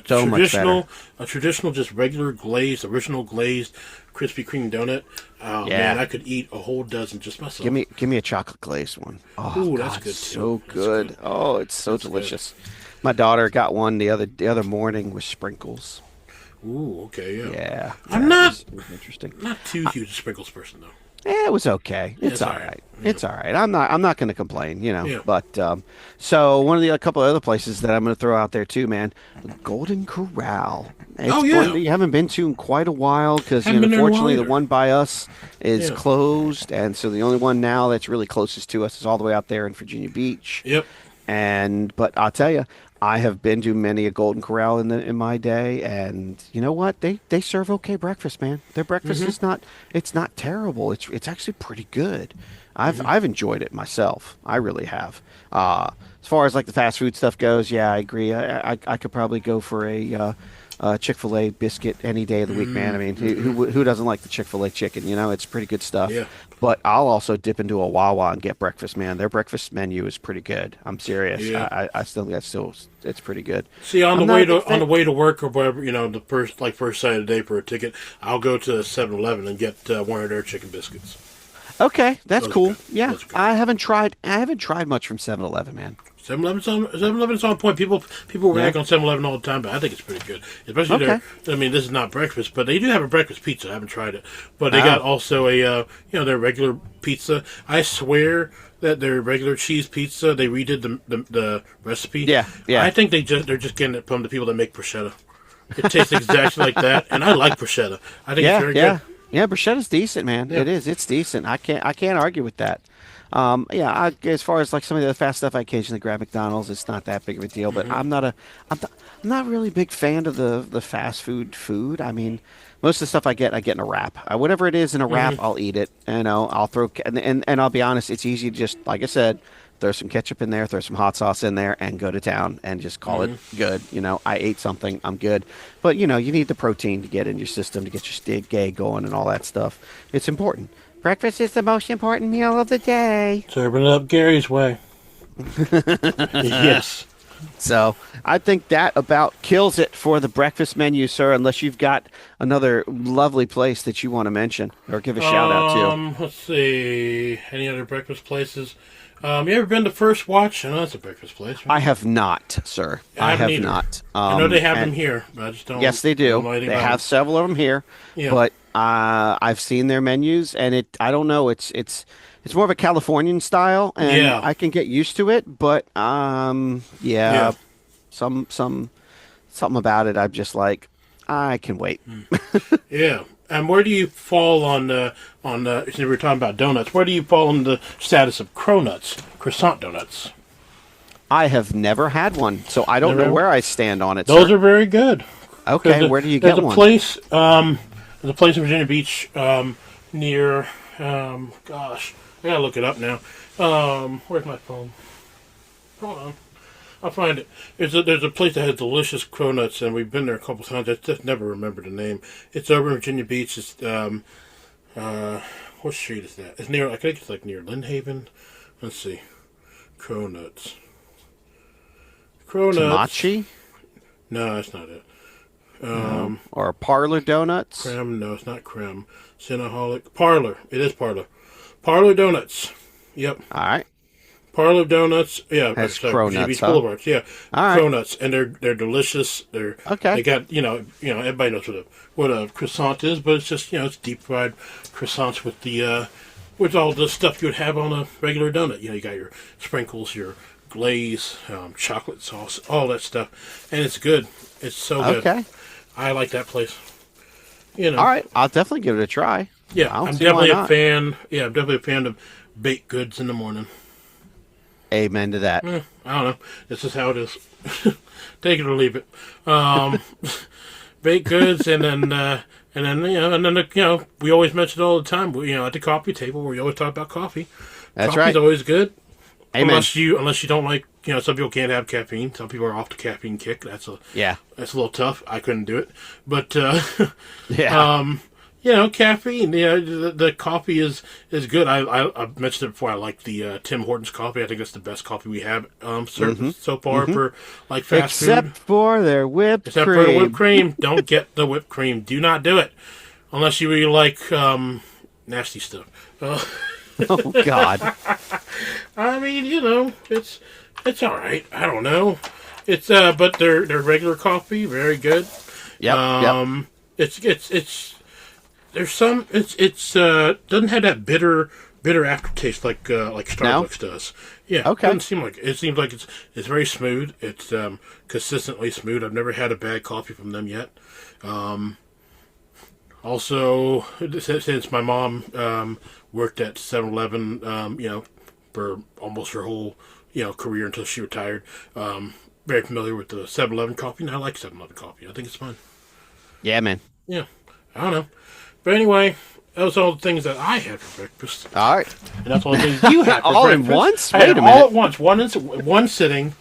So much better.
a traditional, just regular glazed, original glazed Krispy Kreme donut. Oh
Yeah.
man, I could eat a whole dozen just myself.
Give me a chocolate glazed one. Oh,
Ooh,
God,
that's good, too.
so
That's
good.
good.
Oh, it's so
That's
delicious. My daughter got one the other morning with sprinkles.
Ooh, okay, yeah.
Yeah,
I'm
that was interesting.
not too huge a sprinkles person though.
It was okay. It's all
all right.
right. It's all right. I'm not going to complain, you know.
Yeah.
But so one of a couple of other places that I'm going to throw out there too, man, Golden Corral. It's
Oh, yeah.
one that you haven't been to in quite a while because
Haven't been there in a while
unfortunately the
either.
one by us is
Yeah.
closed, and so the only one now that's really closest to us is all the way out there in Virginia Beach.
Yep.
But I'll tell you, I have been to many a Golden Corral in my day, and you know what? They serve okay breakfast, man. Their breakfast is not terrible. It's actually pretty good. I've enjoyed it myself. I really have. As far as like the fast food stuff goes, yeah, I agree. I could probably go for a Chick-fil-A biscuit any day of the week, man. I mean, who doesn't like the Chick-fil-A chicken? You know, it's pretty good stuff.
Yeah.
But I'll also dip into a Wawa and get breakfast, man. Their breakfast menu is pretty good. I'm serious.
Yeah.
I still think it's pretty good.
See, on
I'm
the
not
way
a big
on the
fan-
way to work or whatever, you know, the first side of the day for a ticket, I'll go to 7-Eleven and get one of their chicken biscuits.
Okay, that's
Those are
cool.
good.
Yeah,
Those are good.
I haven't tried much from 7-Eleven, man.
7-Eleven's on point. People rag on 7-Eleven all the time, but I think it's pretty good. Especially
Okay.
I mean, this is not breakfast, but they do have a breakfast pizza. I haven't tried it, but they
Ah.
got also their regular pizza. I swear that their regular cheese pizza, they redid the recipe.
Yeah.
I think they're just getting it from the people that make bruschetta. It tastes exactly like that, and I like bruschetta. I think it's very good.
Yeah, bruschetta's decent, man.
Yeah.
It is. It's decent. I can't argue with that. As far as like some of the fast stuff, I occasionally grab McDonald's. It's not that big of a deal, but I'm not really a big fan of the fast food. I mean, most of the stuff I get in a wrap. Whatever it is in a wrap, I'll eat it. You know, I'll throw and I'll be honest, it's easy to just, like I said, throw some ketchup in there, throw some hot sauce in there, and go to town and just call it good. You know, I ate something, I'm good. But you know, you need the protein to get in your system to get your gay going and all that stuff. It's important. Breakfast is the most important meal of the day.
Serving it up Gary's way. Yes.
So I think that about kills it for the breakfast menu, sir, unless you've got another lovely place that you want to mention or give a shout out to.
Let's see. Any other breakfast places? You ever been to First Watch? I know that's a breakfast place. Right?
I have not, sir. I
haven't
have
either.
not.
I know they have
and-
them here, but I just don't.
Yes, they do.
don't know anything
They
about
have
them.
several of them here,
Yeah.
but I've seen their menus, and I don't know. It's more of a Californian style, and
Yeah.
I can get used to it. But
Yeah.
something about it, I'm just like, I can wait.
Yeah. And where do you fall on since we were talking about donuts, where do you fall on the status of croissant donuts?
I have never had one, so I don't know
Never?
where I stand on it.
Those
sir.
are very good.
Okay, where do you get one?
There's a place in Virginia Beach near, gosh, I gotta look it up now. Where's my phone? Hold on. I'll find it. There's a place that has delicious cronuts, and we've been there a couple times. I just never remember the name. It's over in Virginia Beach. It's what street is that? It's near. I think it's like near Lynnhaven. Let's see. Cronuts.
Tamachi
No, that's not it.
or Parlor Donuts?
Creme. No, it's not creme. Cinnaholic. Parlor. It is Parlor. Parlor Donuts. Yep.
All right.
Parlor Donuts, yeah,
Has
sorry,
cronuts,
Virginia Beach
huh?
Boulevard, yeah,
All right.
cronuts, and they're delicious. They're
Okay.
They got everybody knows what a croissant is, but it's just it's deep fried croissants with the with all the stuff you would have on a regular donut. You know, you got your sprinkles, your glaze, chocolate sauce, all that stuff, and it's good. It's so good.
Okay.
I like that place. You know.
All right. I'll definitely give it a try.
Yeah,
I don't
I'm
see why
definitely a
not.
fan. Yeah, I'm definitely a fan of baked goods in the morning.
Amen to that.
I don't know. This is how it is. Take it or leave it. Um, baked goods, and then we always mention it all the time. At the coffee table, we always talk about coffee.
That's
Coffee's
right.
always good.
Amen.
Unless you don't like, some people can't have caffeine. Some people are off the caffeine kick. That's a
Yeah.
little tough. I couldn't do it, but
Yeah.
caffeine. The coffee is good. I've mentioned it before. I like the Tim Hortons coffee. I think that's the best coffee we have served so far for like fast
Except
food.
for their whipped
Except
cream.
for the whipped cream. Don't get the whipped cream. Do not do it unless you really like nasty stuff.
Oh God.
I mean, it's all right. I don't know. It's but their regular coffee very good.
Yep.
It's there's some it's doesn't have that bitter aftertaste like Starbucks does. Yeah.
Okay.
Doesn't seem like it. It seems like it's very smooth. It's consistently smooth. I've never had a bad coffee from them yet. Also, since my mom worked at 7-Eleven, for almost her whole career until she retired, very familiar with the 7-Eleven coffee, and I like 7-Eleven coffee. I think it's fun.
Yeah, man.
Yeah, I don't know, but anyway, those are all the things that I had for breakfast,
All right.
and that's all the things you had for
All in
breakfast.
once?
I had
Wait a
it
minute.
all at once, one sitting.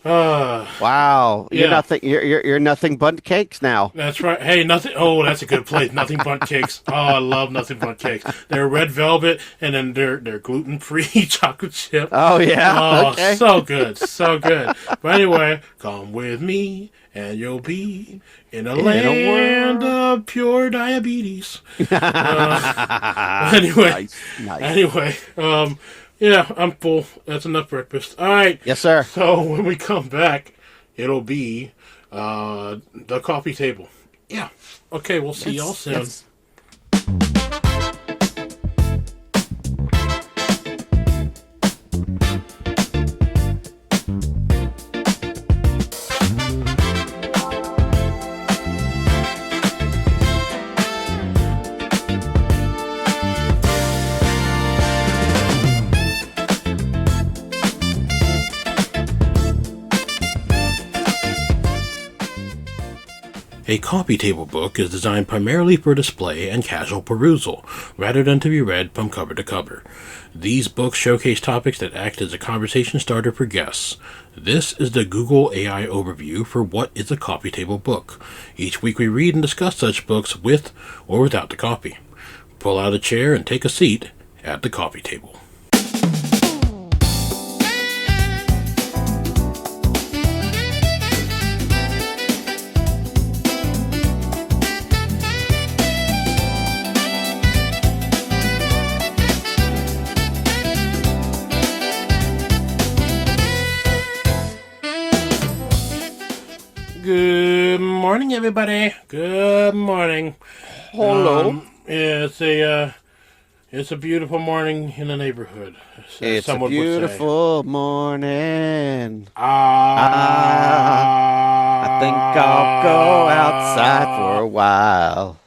Wow. You're
Yeah.
nothing. You're nothing but cakes now.
That's right. Hey, nothing. Oh, that's a good place. Nothing Bundt Cakes. Oh, I love Nothing Bundt Cakes. They're red velvet, and then they're gluten free chocolate chip.
Oh yeah.
Oh,
Okay.
so good, so good. But anyway, come with me, and you'll be in a land of pure diabetes. Anyway,
Nice.
anyway, yeah, I'm full. That's enough breakfast. All right.
Yes, sir.
So when we come back, it'll be the coffee table. Yeah. Okay, we'll see y'all soon.
Yes.
A coffee table book is designed primarily for display and casual perusal, rather than to be read from cover to cover. These books showcase topics that act as a conversation starter for guests. This is the Google AI overview for what is a coffee table book. Each week we read and discuss such books with or without the coffee. Pull out a chair and take a seat at the coffee table. Good morning, everybody. Good morning.
Hello.
Yeah, it's a beautiful morning in the neighborhood. as
It's a
someone would say.
beautiful morning.
Ah,
I think I'll go outside for a while.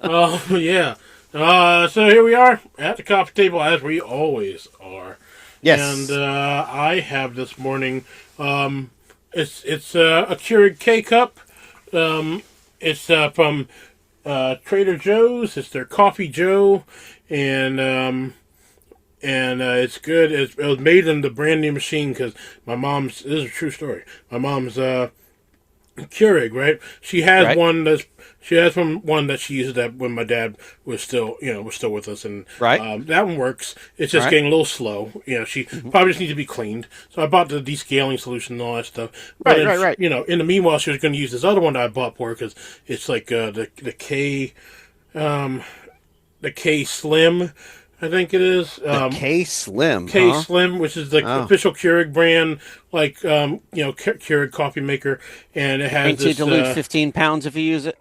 Oh yeah. So here we are at the coffee table, as we always are.
Yes.
And I have this morning. It's a Keurig K cup. It's from Trader Joe's. It's their Coffee Joe, and it's good. It was made in the brand new machine because my mom's. This is a true story. My mom's Keurig, right? She has
Right.
one one that she used that when my dad was still with us, and
Right.
that one works. It's just
Right.
getting a little slow. She probably just needs to be cleaned. So I bought the descaling solution and all that stuff.
Right, right.
In the meanwhile, she was going to use this other one that I bought for her because it's like the K, the K Slim, I think it is.
K Slim.
K
huh?
Slim, which is the
Oh.
official Keurig brand, Keurig coffee maker, and it has
Ain't you
this.
to lose 15 pounds if you use it?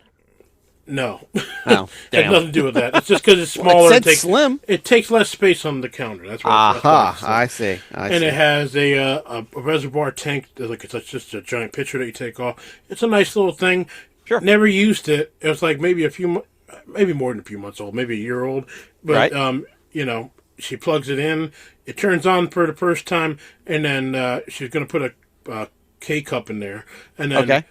No,
Oh,
has
damn.
nothing to do with that. It's just because it's
Well, it
smaller and
said slim.
it takes less space on the counter. That's why it's
Aha,
slim.
I see. I
And it
see.
has a reservoir tank. Like it's just a giant pitcher that you take off. It's a nice little thing.
Sure.
Never used it. It was like maybe maybe more than a few months old, maybe a year old. But
Right.
she plugs it in. It turns on for the first time, and then she's going to put a K cup in there, and then
Okay.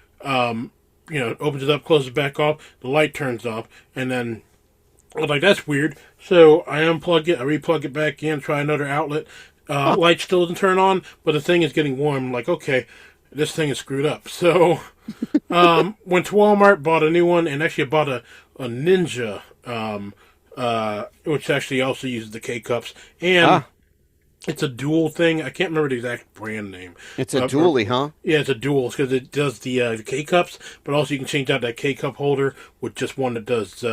opens it up, closes it back off. The light turns off, and then I was like, that's weird. So I unplug it, I replug it back in, try another outlet. Light still doesn't turn on, but the thing is getting warm. I'm like, okay, this thing is screwed up. So went to Walmart, bought a new one, and actually I bought a Ninja, which actually also uses the K cups. And it's a dual thing. I can't remember the exact brand name.
It's a dually, huh?
Yeah, it's a dual because it does the K cups, but also you can change out that K cup holder with just one that does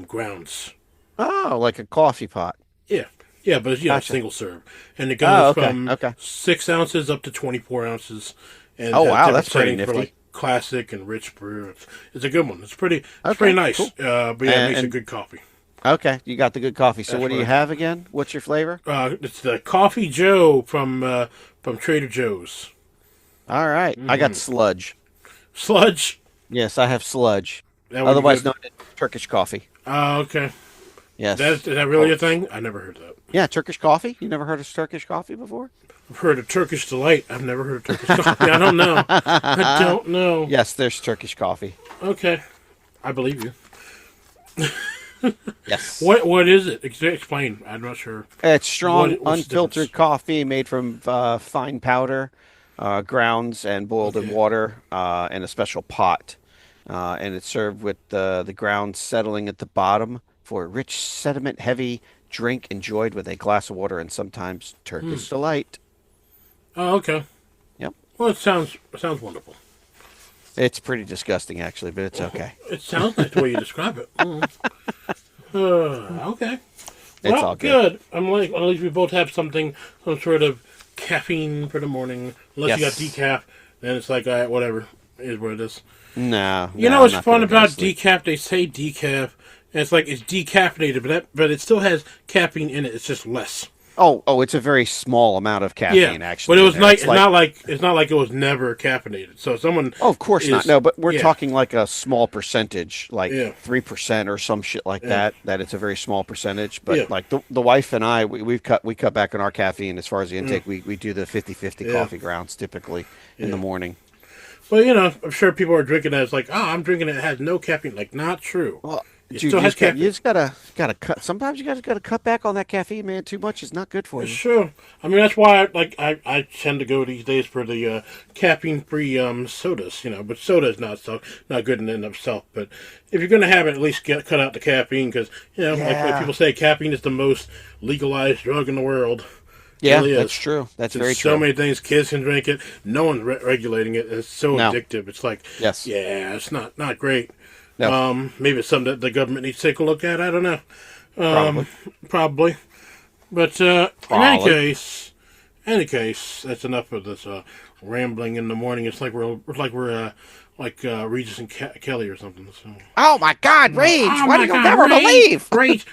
grounds.
Oh, like a coffee pot.
Yeah, yeah, but it's
Gotcha.
single serve, and it
Oh,
goes
okay.
from
Okay.
6 ounces up to 24 ounces, and
Oh, wow,
different
that's pretty
settings for
nifty.
like classic and rich brew. It's a good one. It's pretty
Okay,
nice.
cool.
But yeah, it makes a
And
good coffee.
okay, you got the good coffee. So
That's
what do you
right.
have again? What's your flavor?
It's the Coffee Joe from Trader Joe's.
All right. I got sludge.
Sludge.
Yes, I have sludge.
That would be
Otherwise
good.
known as Turkish coffee.
Okay.
Yes.
Is that really a thing? I never heard that.
Yeah, Turkish coffee. You never heard of Turkish coffee before?
I've heard of Turkish Delight. I've never heard of Turkish coffee. I don't know. I don't know.
Yes, there's Turkish coffee.
Okay. I believe you.
Yes.
What is it? Explain. I'm not sure.
It's strong,
What's the
unfiltered
difference?
coffee made from fine powder, grounds, and boiled in
Okay.
water in a special pot. And it's served with the grounds settling at the bottom for a rich, sediment-heavy drink enjoyed with a glass of water and sometimes Turkish delight.
Oh, okay.
Yep.
Well, it sounds wonderful.
It's pretty disgusting, actually, but it's okay.
It sounds like the way you describe it. Okay.
It's
Well,
all good.
good. I'm like, at least we both have some sort of caffeine for the morning. Unless you got
Yes.
decaf, then it's like, all right, whatever. It is what it is.
No,
You
no,
know
I'm
what's
not
fun
gonna go to
about
sleep.
decaf? They say decaf, and it's like it's decaffeinated, but it still has caffeine in it. It's just less.
Oh, it's a very small amount of caffeine,
Yeah,
actually.
but it
in
was
there.
like
It's
it's not like it was never caffeinated. So if someone
oh, of course not.
is
No, but we're
yeah,
talking like a small percentage, like
yeah,
3% or some shit like
yeah,
that. It's a very small percentage.
yeah,
But like the wife and I, we cut back on our caffeine as far as the intake. We do the 50-50
yeah,
coffee grounds typically in the
yeah.
morning.
But I'm sure people are drinking that. It's like, oh, I'm drinking it. It has no caffeine. Like, not true.
Well,
It
dude,
still has
you
caffeine.
just gotta cut. Sometimes you gotta cut back on that caffeine, man. Too much is not good for
It's
you.
true. I mean, that's why I tend to go these days for the caffeine-free sodas. But soda is not good in and of itself. But if you're going to have it, at least cut out the caffeine because like
Yeah.
people say, caffeine is the most legalized drug in the world. It
Yeah,
really
that's
is.
true. That's
There's
very
so
true.
many things kids can drink it. No one's regulating it. It's so
No.
addictive. It's like,
Yes.
yeah, it's not great.
No.
Maybe it's something that the government needs to take a look at. I don't know.
Probably.
Probably. But in
Probably.
any case, that's enough of this rambling in the morning. It's like we're Regis and Kelly or something. So.
Oh my God, Rage!
Oh
What
my
you'll
God,
never believe.
Rage,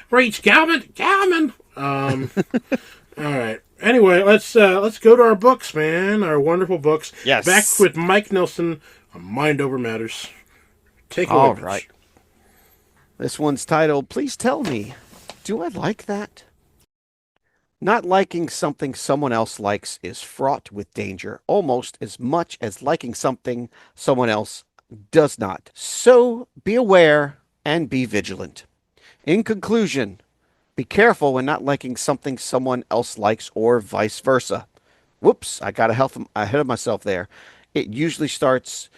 Galman. All right. Anyway, let's go to our books, man. Our wonderful books.
Yes.
Back with Mike Nelson on Mind Over Matters. Take it away,
All
Mitch.
right. This one's titled, Please Tell Me, Do I Like That? Not liking something someone else likes is fraught with danger almost as much as liking something someone else does not. So be aware and be vigilant. In conclusion, be careful when not liking something someone else likes or vice versa. Whoops, I got ahead of myself there. It usually starts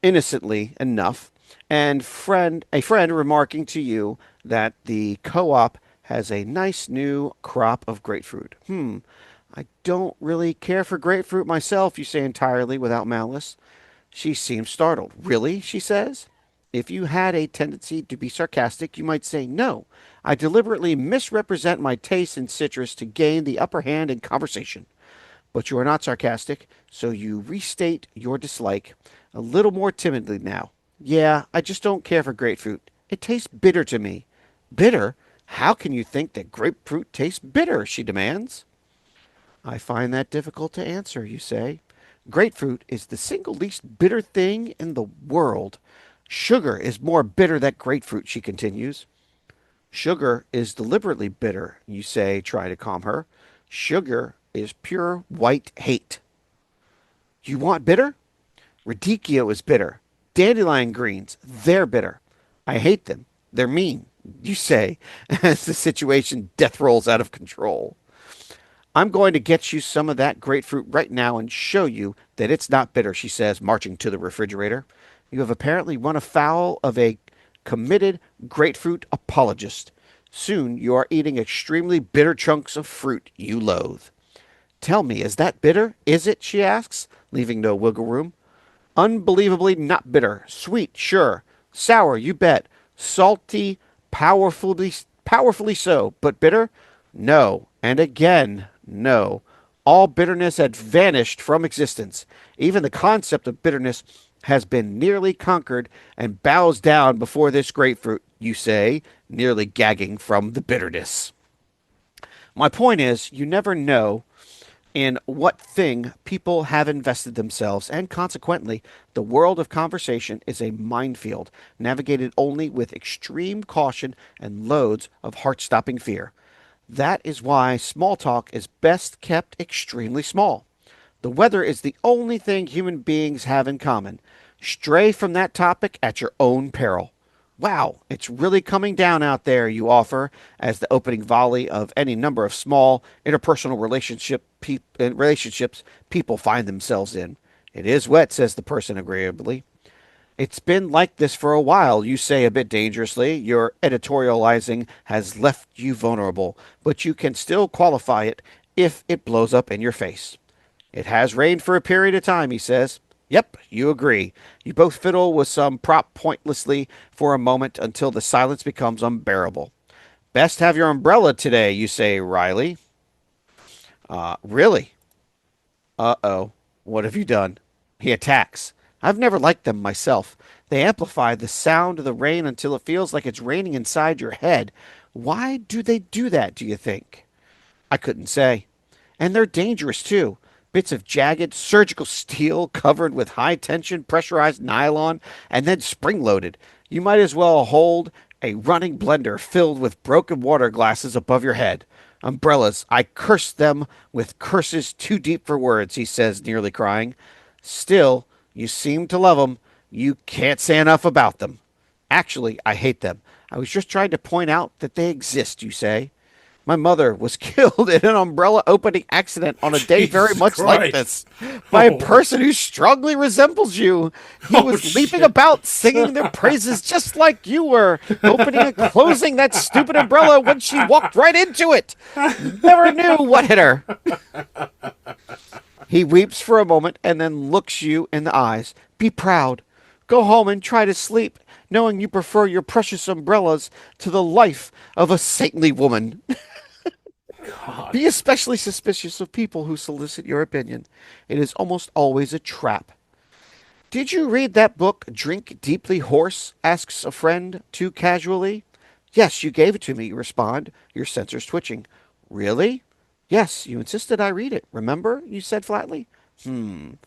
innocently enough, and a friend remarking to you that the co-op has a nice new crop of grapefruit. I don't really care for grapefruit myself, you say entirely without malice. She seems startled. Really? She says. If you had a tendency to be sarcastic, you might say, no, I deliberately misrepresent my taste in citrus to gain the upper hand in conversation. But you are not sarcastic, so you restate your dislike a little more timidly now. Yeah, I just don't care for grapefruit. It tastes bitter to me. Bitter? How can you think that grapefruit tastes bitter? She demands. I find that difficult to answer, you say. Grapefruit is the single least bitter thing in the world. Sugar is more bitter than grapefruit, she continues. Sugar is deliberately bitter, you say, try to calm her. Sugar is pure white hate. You want bitter? Radicchio is bitter. Dandelion greens, they're bitter. I hate them. They're mean, you say, as the situation death rolls out of control. I'm going to get you some of that grapefruit right now and show you that it's not bitter, she says, marching to the refrigerator. You have apparently run afoul of a committed grapefruit apologist. Soon you are eating extremely bitter chunks of fruit you loathe. Tell me, is that bitter? Is it? She asks, leaving no wiggle room. Unbelievably not bitter. Sweet, sure. Sour, you bet. Salty, powerfully so. But bitter? No. And again, no. All bitterness had vanished from existence. Even the concept of bitterness has been nearly conquered and bows down before this grapefruit, you say, nearly gagging from the bitterness. My point is, you never know in what thing people have invested themselves, and consequently, the world of conversation is a minefield, navigated only with extreme caution and loads of heart stopping fear. That is why small talk is best kept extremely small. The weather is the only thing human beings have in common. Stray from that topic at your own peril. Wow, it's really coming down out there, you offer, as the opening volley of any number of small interpersonal relationships people find themselves in. It is wet, says the person agreeably. It's been like this for a while, you say a bit dangerously. Your editorializing has left you vulnerable, but you can still qualify it if it blows up in your face. It has rained for a period of time, he says. Yep, you agree. You both fiddle with some prop pointlessly for a moment until the silence becomes unbearable. Best have your umbrella today, you say wryly. Really? Uh-oh. What have you done? He attacks. I've never liked them myself. They amplify the sound of the rain until it feels like it's raining inside your head. Why do they do that, do you think? I couldn't say. And they're dangerous, too. Bits of jagged surgical steel covered with high tension pressurized nylon and then spring loaded. You might as well hold a running blender filled with broken water glasses above your head. Umbrellas, I curse them with curses too deep for words, he says, nearly crying. Still, you seem to love them. You can't say enough about them. Actually, I hate them. I was just trying to point out that they exist, you say. My mother was killed in an umbrella opening accident on a day very
Jesus
much like
Christ.
this by a
Oh,
person who strongly resembles you. He
oh
was leaping
shit.
about singing their praises just like you were, opening and closing that stupid umbrella when she walked right into it. Never knew what hit her. He weeps for a moment and then looks you in the eyes. Be proud. Go home and try to sleep, knowing you prefer your precious umbrellas to the life of a saintly woman.
God.
Be especially suspicious of people who solicit your opinion. It is almost always a trap. Did you read that book, Drink Deeply Horse? Asks a friend too casually. Yes, you gave it to me, you respond, your sensors twitching. Really? Yes, you insisted I read it. Remember? You said flatly. You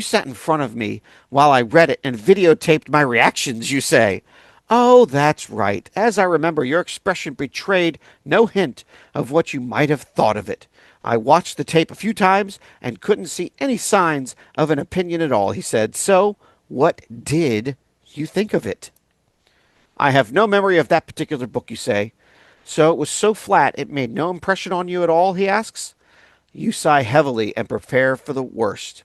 sat in front of me while I read it and videotaped my reactions, you say. Oh, that's right. As I remember, your expression betrayed no hint of what you might have thought of it. I watched the tape a few times and couldn't see any signs of an opinion at all, he said. So, what did you think of it? I have no memory of that particular book, you say. So it was so flat it made no impression on you at all, he asks. You sigh heavily and prepare for the worst.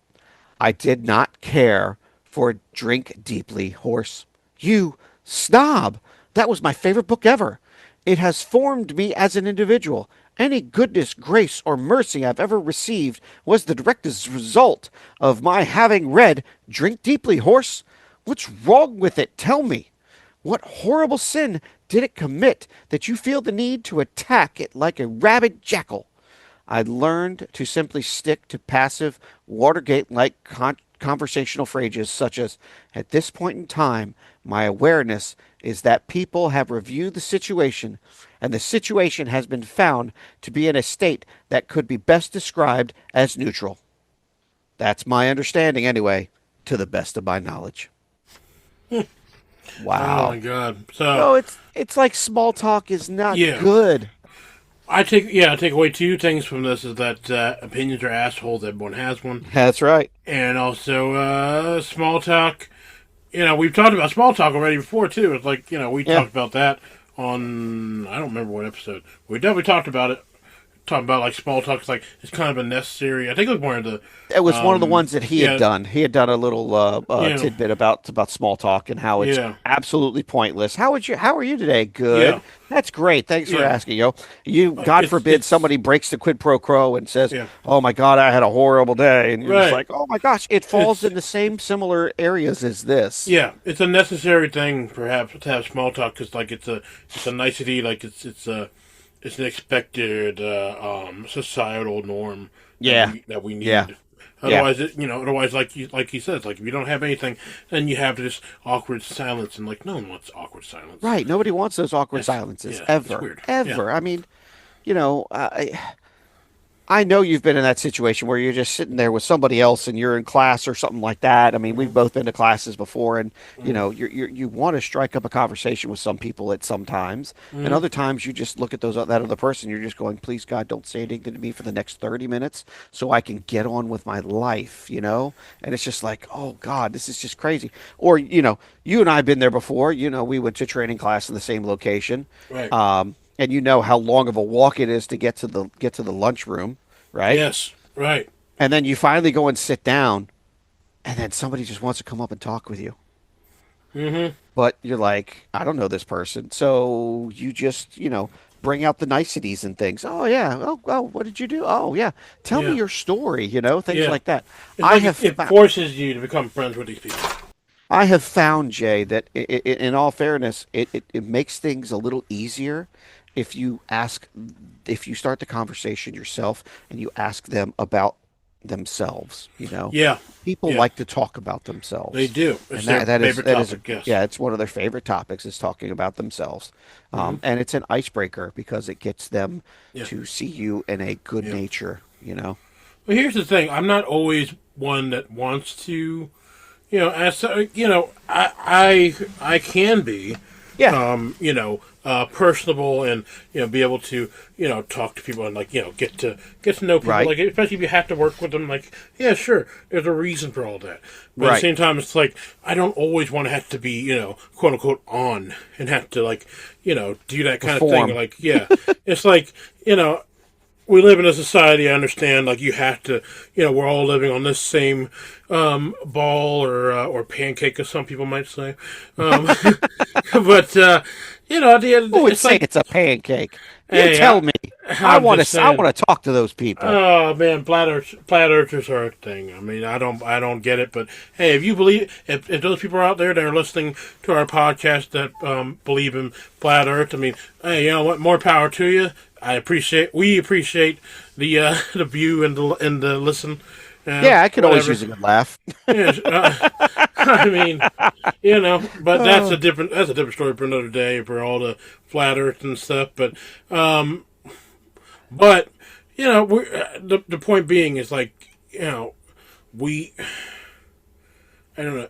I did not care for Drink Deeply, Horse. You snob! That was my favorite book ever. It has formed me as an individual. Any goodness, grace, or mercy I've ever received was the direct result of my having read Drink Deeply, Horse. What's wrong with it? Tell me. What horrible sin did it commit that you feel the need to attack it like a rabid jackal? I learned to simply stick to passive, Watergate like conversational phrases such as, at this point in time, my awareness is that people have reviewed the situation and the situation has been found to be in a state that could be best described as neutral. That's my understanding anyway, to the best of my knowledge.
Oh my
Wow.
God. So
So it's like small talk is not
yeah,
good.
I take away two things from this is that opinions are assholes. Everyone has one,
That's right.
and also small talk. We've talked about small talk already before too. It's like we
Yeah.
talked about that on I don't remember what episode. We definitely talked about it. Talking about like small talk is like it's kind of a necessary. I think it was one of the
It was one of the ones that he had
yeah
done. He had done a little
yeah
tidbit about small talk and how it's
yeah
absolutely pointless. How are you today?
yeah
Good. That's great. Thanks for
yeah.
asking, yo. God forbid
It's
somebody breaks the quid pro quo and says,
yeah
"Oh my God, I had a horrible day," and you're just
right.
like, "Oh my gosh," it falls
It's
in the same similar areas as this.
yeah. It's a necessary thing perhaps to have small talk because like it's a nicety. Like it's an expected societal norm
Yeah.
that we
Yeah.
need.
Yeah.
Otherwise, like you said, it's like if you don't have anything, then you have this awkward silence, and like no one wants awkward silence.
Right. Nobody wants those awkward
That's
silences
yeah, it's
ever.
weird. Yeah,
Ever. I mean, you know, I know you've been in that situation where you're just sitting there with somebody else and you're in class or something like that. I mean, we've both been to classes before, and
mm-hmm.
you want to strike up a conversation with some people at some times, and
Mm-hmm.
other times you just look at that other person. You're just going, please God, don't say anything to me for the next 30 minutes so I can get on with my life, you know. And it's just like, oh God, this is just crazy. Or you and I have been there before. We went to training class in the same location.
Right.
And you know how long of a walk it is to get to the lunchroom, right?
Yes. Right.
And then you finally go and sit down, and then somebody just wants to come up and talk with you.
Mm-hmm.
But you're like, I don't know this person, so you just bring out the niceties and things. Oh yeah, oh, what did you do? Oh yeah, tell me
Yeah.
your story. Things
Yeah.
like that.
It's
I
like
have
it
fo-
forces you to become friends with these people.
I have found, Jay, that in all fairness, it makes things a little easier if if you start the conversation yourself and you ask them about themselves.
Yeah.
People
Yeah.
like to talk about
They
themselves,
do. It's
and
their favorite
that is
topic. Yes.
yeah, it's one of their favorite topics is talking about themselves,
Mm-hmm.
and it's an icebreaker because it gets them
Yeah.
to see you in a good
Yeah.
nature.
Well, here's the thing. I'm not always one that wants to, as I can be,
Yeah,
personable and be able to talk to people and like get to know people
right,
like especially if you have to work with them like yeah sure there's a reason for all that but at the
right.
same time it's like I don't always want to have to be quote unquote on and have to like do that kind of thing
Perform.
like yeah it's like we live in a society. I understand. Like you have to, we're all living on this same ball or pancake, as some people might say. But at the end,
Who would
it's
say
like,
it's a pancake? You
hey,
tell me. I
I'm
want
just
to. I
saying.
want to talk to those people.
Oh man, flat earthers are a thing. I mean, I don't get it. But hey, if you believe, if those people are out there that are listening to our podcast that believe in flat Earth, I mean, hey, you know what? More power to you. We appreciate the the view and the listen.
Yeah, I could always
Whatever.
use a good laugh.
Yeah, I mean, but that's a different story for another day for all the flat Earth and stuff. But we the point being is like we I don't know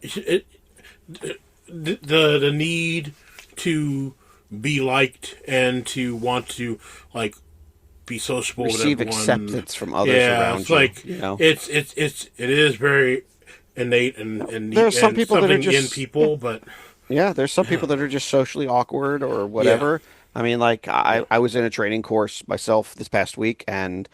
the need to be liked and to want to like be sociable with
Receive
everyone.
acceptance from others
Yeah,
around
it's
you.
like
You know,
it is very innate and
there are some
and
people that are
something in
just
people, but
yeah. There's some people that are just socially awkward or whatever. I mean, like
yeah,
I was in a training course myself this past week, and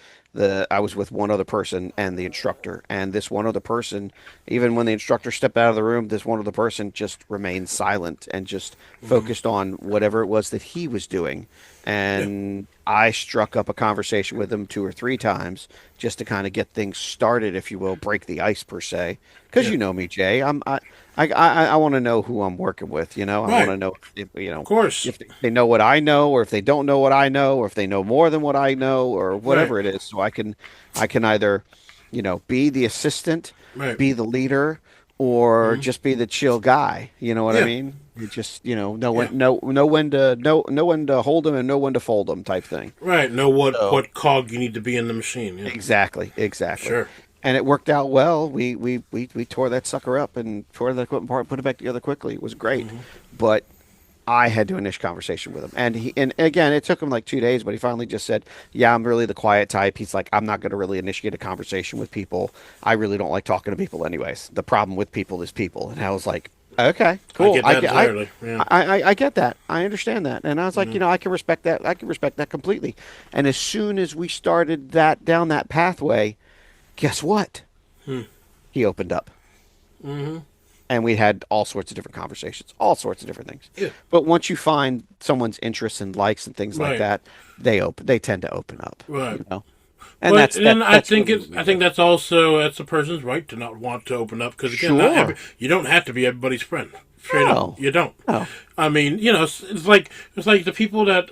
I was with one other person and the instructor, and this one other person, even when the instructor stepped out of the room, this one other person just remained silent and just
mhm,
focused on whatever it was that he was doing.
yeah,
And I struck up a conversation with him two or three times just to kind of get things started, if you will, break the ice per se. Because
yeah,
you know me, Jay. I want to know who I'm working with. I want
right,
to know
of course,
if they know what I know, or if they don't know what I know, or if they know more than what I know, or
right,
whatever it is. So I can either, be the assistant
Right.
be the leader or
Hmm.
just be the chill guy. You know what I
Yeah.
mean? You just,
Yeah.
know when to hold them and know when to fold them type thing.
Right. Know
So
what cog you need to be in the machine. Yeah.
exactly.
Sure.
And it worked out well. We tore that sucker up and tore that equipment apart, put it back together quickly. It was great.
Hmm.
But I had to initiate conversation with him, and again, it took him like 2 days, but he finally just said, "Yeah, I'm really the quiet type." He's like, "I'm not going to really initiate a conversation with people. I really don't like talking to people, anyways. The problem with people is people." And I was like, "Okay,
I
cool.
get that entirely. Yeah.
I get that. I understand that." And I was like,
Hmm.
I can respect that. I can respect that completely. And as soon as we started that down that pathway, guess what?
Hmm.
He opened up
Hmm.
and we had all sorts of different conversations, all sorts of different things.
Yeah.
But once you find someone's interests and likes and things like
Right.
that, they tend to open up,
Right.
and
But then
that's really what we
I think
do.
that's a person's right to not want to open up because again,
Sure.
you don't have to be everybody's friend. Straight up,
No.
you don't.
No.
I mean, it's like the people that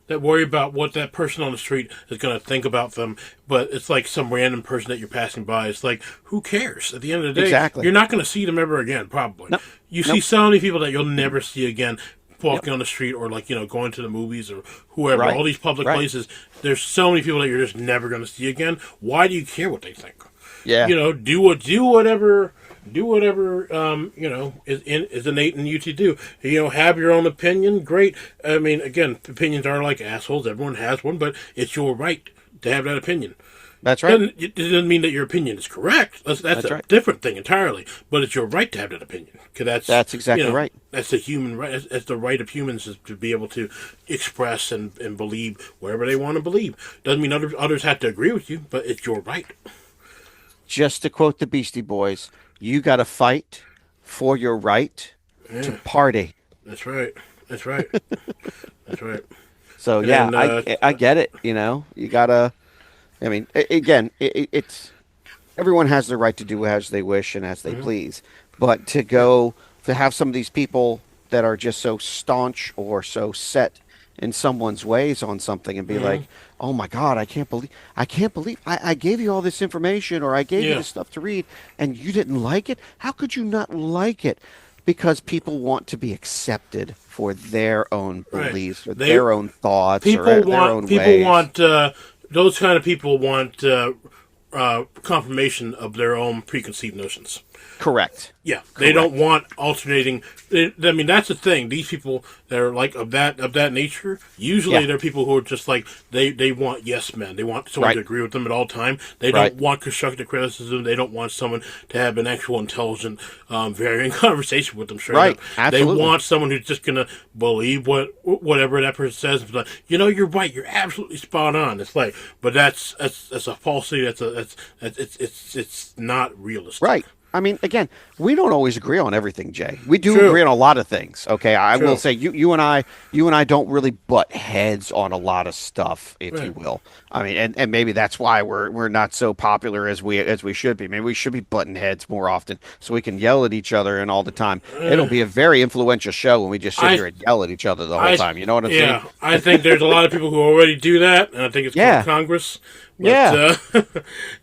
worry about what that person on the street is going to think about them, but it's like some random person that you're passing by. It's like who cares? At the end of the day,
Exactly.
you're not going to see them ever again. Probably,
Nope.
you see
Nope.
so many people that you'll never see again
Yep.
walking on the street or like going to the movies or whoever,
Right.
all these public
Right.
places. There's so many people that you're just never going to see again. Why do you care what they think?
Yeah.
Do whatever is innate in you to do. Have your own opinion. Great. I mean, again, opinions are like assholes. Everyone has one, but it's your right to have that opinion.
That's right.
It doesn't mean that your opinion is correct. That's
That's
a
right.
different thing entirely. But it's your right to have that opinion because
That's exactly right.
that's the human right. That's the right of humans is to be able to express and believe wherever they want to believe. Doesn't mean others have to agree with you, but it's your right.
Just to quote the Beastie Boys, you got to fight for your right to
Yeah,
party.
that's right. That's right. That's right.
So
And
yeah,
then
I get it. You gotta. I mean, again, it's everyone has the right to do as they wish and as they
mhm,
please. But
yeah,
to have some of these people that are just so staunch or so set in someone's ways on something and be
mhm,
like, "Oh my God, I can't believe I gave you all this information or I gave you
yeah,
this stuff to read and you didn't like it. How could you not like it?" Because people want to be accepted for their own
right.
beliefs or
They
their own thoughts or their own
people
ways.
want those kind of people want confirmation of their own preconceived notions.
Correct.
Yeah, they don't
Correct.
want alternating. I mean, that's the thing. These people that are like of that nature,
Yeah.
usually they're people who are just like they want yes men. They want someone
Right.
to agree with them at all time. They
Right.
don't want constructive criticism. They don't want someone to have an actual intelligent, varying conversation with them straight
Right.
up. They
Absolutely.
want someone who's just gonna believe whatever that person says. It's like, you're right. You're absolutely spot on. It's like, but that's a falsity. It's not realistic.
Right. I mean, again, we don't always agree on everything, Jay. We do agree
True.
on a lot of things. Okay, I will
True.
say you and I don't really butt heads on a lot of stuff, if you
Right.
will. I mean, and maybe that's why we're not so popular as we should be. Maybe we should be butting heads more often so we can yell at each other and all the time. It'll be a very influential show when we just sit
I
here and yell at each other the whole
I
time. You know what I'm saying?
yeah, I think there's a lot of people who already do that, and I think it's called
Yeah.
Congress. But
Yeah.
you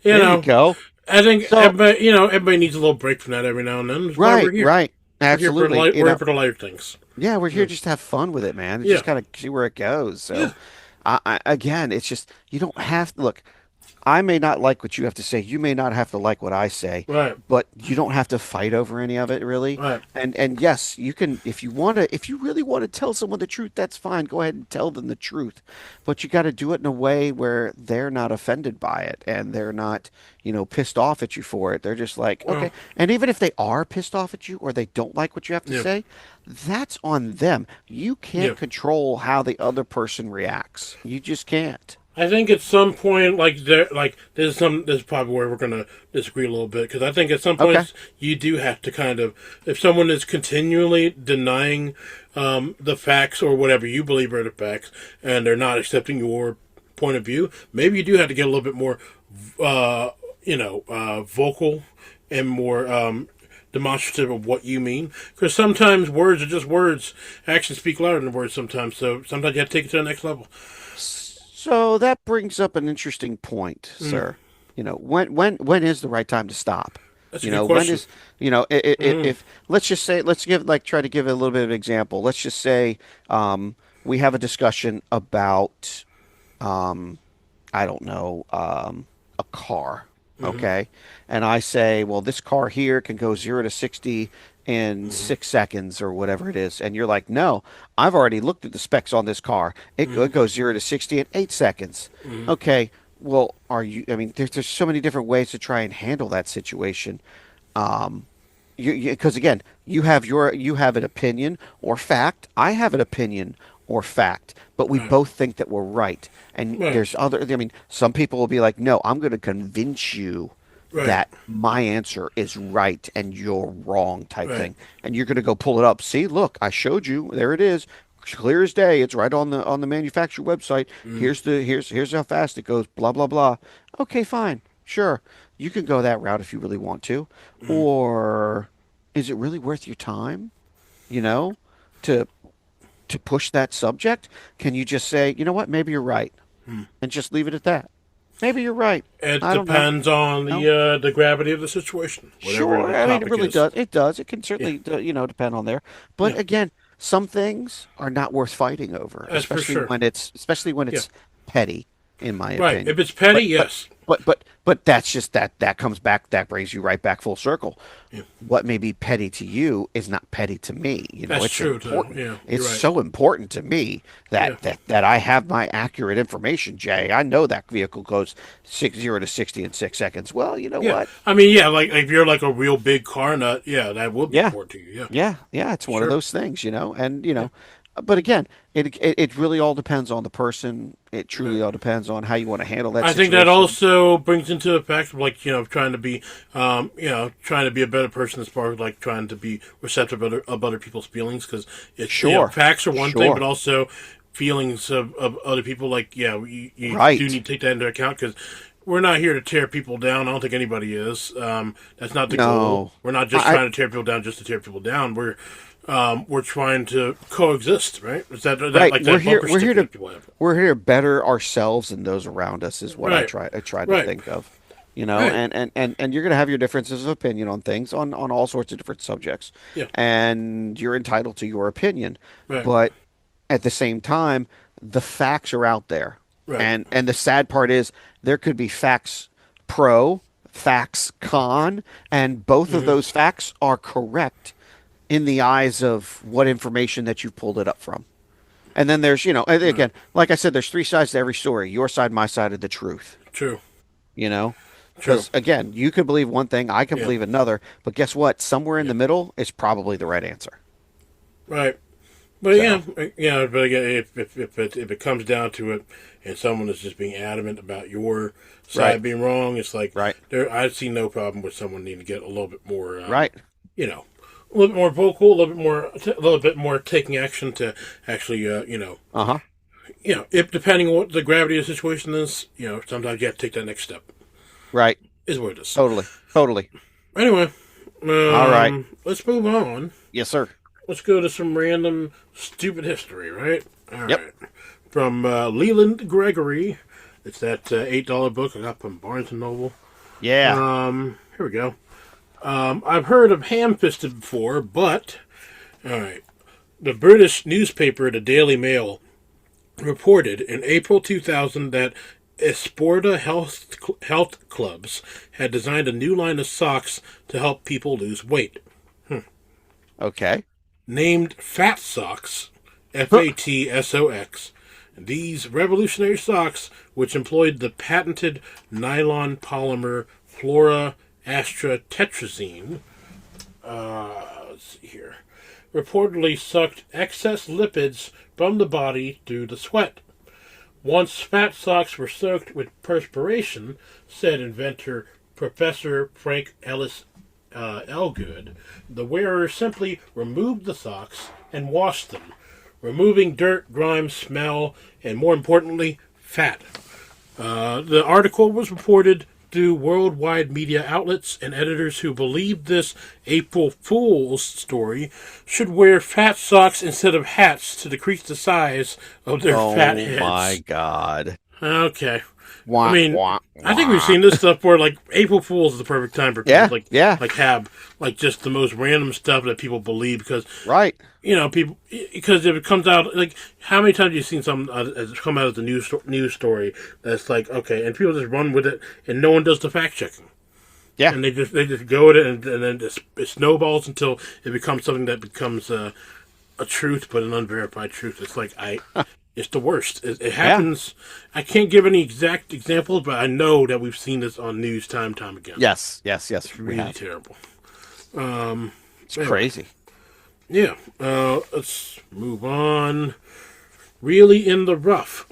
There you
know,
go.
I think
So
everybody needs a little break from that every now and then. That's why we're
right,
here.
right. Absolutely.
We're here for the lighter things.
Yeah, we're
Yeah,
here just to have fun with it, man.
yeah,
Just kind of see where it goes.
yeah.
So, again, it's just you don't have to look. I may not like what you have to say. You may not have to like what I say,
Right,
but you don't have to fight over any of it, really.
right.
And yes, you can if you want to. If you really want to tell someone the truth, that's fine. Go ahead and tell them the truth, but you got to do it in a way where they're not offended by it and they're not, pissed off at you for it. They're just like, okay.
Well,
And even if they are pissed off at you or they don't like what you have to
yeah,
say, that's on them. You
yeah.
can't control how the other person reacts. You just can't.
I think at some point, there's probably where we're gonna disagree a little bit because I think at some
Okay.
points you do have to kind of, if someone is continually denying the facts or whatever you believe are the facts, and they're not accepting your point of view, maybe you do have to get a little bit more, vocal and more demonstrative of what you mean. Because sometimes words are just words. Actions speak louder than words sometimes. So sometimes you have to take it to the next level.
So that brings up an interesting point,
Mm.
sir. When is the right time to stop?
That's a
You
good
know, when
question.
is, you know,
Mm,
if let's just say, try to give it a little bit of an example. Let's just say, we have a discussion about, um, I don't know, a car.
mm-hmm,
Okay. And I say, well, this car here can go 0 to 60 in
mm-hmm,
6 seconds or whatever it is. And you're like, no, I've already looked at the specs on this car. It
mm-hmm,
goes 0 to 60 in 8 seconds.
mm-hmm.
Okay. Well, I mean, there's so many different ways to try and handle that situation. Um, because again, you have an opinion or fact. I have an opinion or fact, but we
Right,
both think that we're right. And
right,
there's other. I mean, some people will be like, "No, I'm going to convince you
right,
that my answer is right and you're wrong," type
right.
thing. And you're going to go pull it up. See, look, I showed you. There it is, clear as day. It's right on the manufacturer website.
Mm-hmm,
Here's how fast it goes. Blah blah blah. Okay, fine, sure. You can go that route if you really want to,
mm-hmm.
or is it really worth your time, you know, to push that subject? Can you just say, you know what, maybe you're right, and just leave it at that? Maybe you're right.
It
I don't know.
depends on
No,
the gravity of the situation, whatever
sure.
the
I mean, it
topic
really
is.
does. It does. It can
Yeah,
certainly, depend on there.
yeah,
But again, some things are not worth fighting over,
that's for sure.
especially when
Yeah,
it's petty, in my
right.
opinion.
If it's petty,
But but
yes.
but that's just that comes back. That brings you right back full circle.
Yeah,
What may be petty to you is not petty to me. You know,
that's
it's
true too.
important.
Yeah,
It's
you're right.
so important to me
Yeah.
that I have my accurate information, Jay. I know that vehicle goes 0 to 60 in 6 seconds. Well, you know
Yeah,
what?
I mean, yeah, like if you're like a real big car nut, yeah, that would be
Yeah,
important to you. Yeah,
yeah. It's one of
sure.
those things, and
Yeah,
but again, it really all depends on the person. It truly
right.
all depends on how you want to handle that
I think that
situation.
also brings into the fact of like trying to be, trying to be a better person as far as like trying to be receptive of other people's feelings because it's
Sure,
facts are one thing, but
sure,
also feelings of other people. Like you do
right.
need to take that into account because we're not here to tear people down. I don't think anybody is. That's not the goal.
No,
We're not just
I
trying to tear people down just to tear people down. We're trying to coexist, right? Is that
right.
like that bumper sticker that people have?
We're here to better ourselves and those around us is what
Right,
I try to
right,
think of.
right.
And you're gonna have your differences of opinion on things on all sorts of different subjects.
Yeah,
And you're entitled to your opinion.
right,
But at the same time, the facts are out there.
right.
And the sad part is there could be facts pro, facts con, and both of
Mm-hmm.
those facts are correct in the eyes of what information that you've pulled it up from. And then there's, and
Right.
again, like I said, there's three sides to every story. Your side, my side of the truth,
True.
you know?
True.
Because again, you could believe one thing, I can
Yeah.
believe another, but guess what? Somewhere in
Yeah.
the middle is probably the right answer.
Right. But
So,
yeah. But again, if it comes down to it, and someone is just being adamant about your
right,
side being wrong, it's like
right,
I see no problem with someone needing to get a little bit more,
right.
you know, a little bit more vocal, a little bit more taking action to actually,
Uh-huh.
if depending on what the gravity of the situation is, sometimes you have to take that next step.
Right.
Is what it is.
Totally. Totally.
Anyway,
All right.
let's move on.
Yes, sir.
Let's go to some random stupid history, right? All
Yep.
right. From Leland Gregory. It's that $8 book I got from Barnes& and Noble.
Yeah.
Here we go. I've heard of ham-fisted before, but... All right. The British newspaper, the Daily Mail, reported in April 2000 that Esporta health clubs had designed a new line of socks to help people lose weight.
Okay.
Named Fat Socks,
Huh.
FATSOX. These revolutionary socks, which employed the patented nylon polymer Flora Astra tetrazine, let's see here, reportedly sucked excess lipids from the body through the sweat. Once fat socks were soaked with perspiration, said inventor Professor Frank Ellis Elgood, the wearer simply removed the socks and washed them, removing dirt, grime, smell, and more importantly, fat. The article was reported through worldwide media outlets, and editors who believed this April Fool's story should wear fat socks instead of hats to decrease the size of their fat
Oh my
heads.
God.
Okay. I
Wah,
mean,
wah,
I think we've
wah.
seen this stuff where like April Fools is the perfect time for
Yeah,
people
yeah,
like have like just the most random stuff that people believe because
right.
people because if it comes out like how many times have you seen something as come out as a news story that's like okay and people just run with it and no one does the fact checking
Yeah,
and they just go with it and then it snowballs until it becomes something that becomes a truth but an unverified truth. It's like it's the worst. It
yeah.
happens. I can't give any exact examples, but I know that we've seen this on news time again.
Yes, yes, yes.
It's
We
really
have.
terrible.
It's
Anyway,
crazy.
yeah. Let's move on. Really in the rough.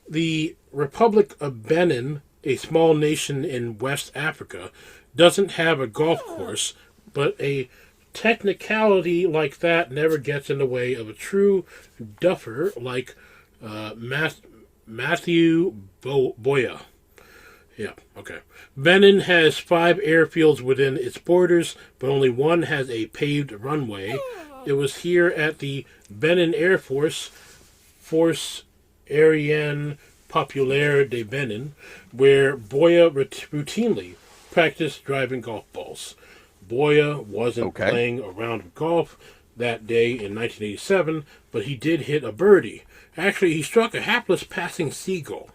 The Republic of Benin, a small nation in West Africa, doesn't have a golf course, but a technicality like that never gets in the way of a true duffer like Matthew Boya. Yeah, okay. Benin has 5 airfields within its borders, but only one has a paved runway. It was here at the Benin Air Force Aérienne Populaire de Benin, where Boya routinely practiced driving golf balls. Boya wasn't
Okay.
playing a round of golf that day in 1987, but he did hit a birdie. Actually, he struck a hapless passing seagull.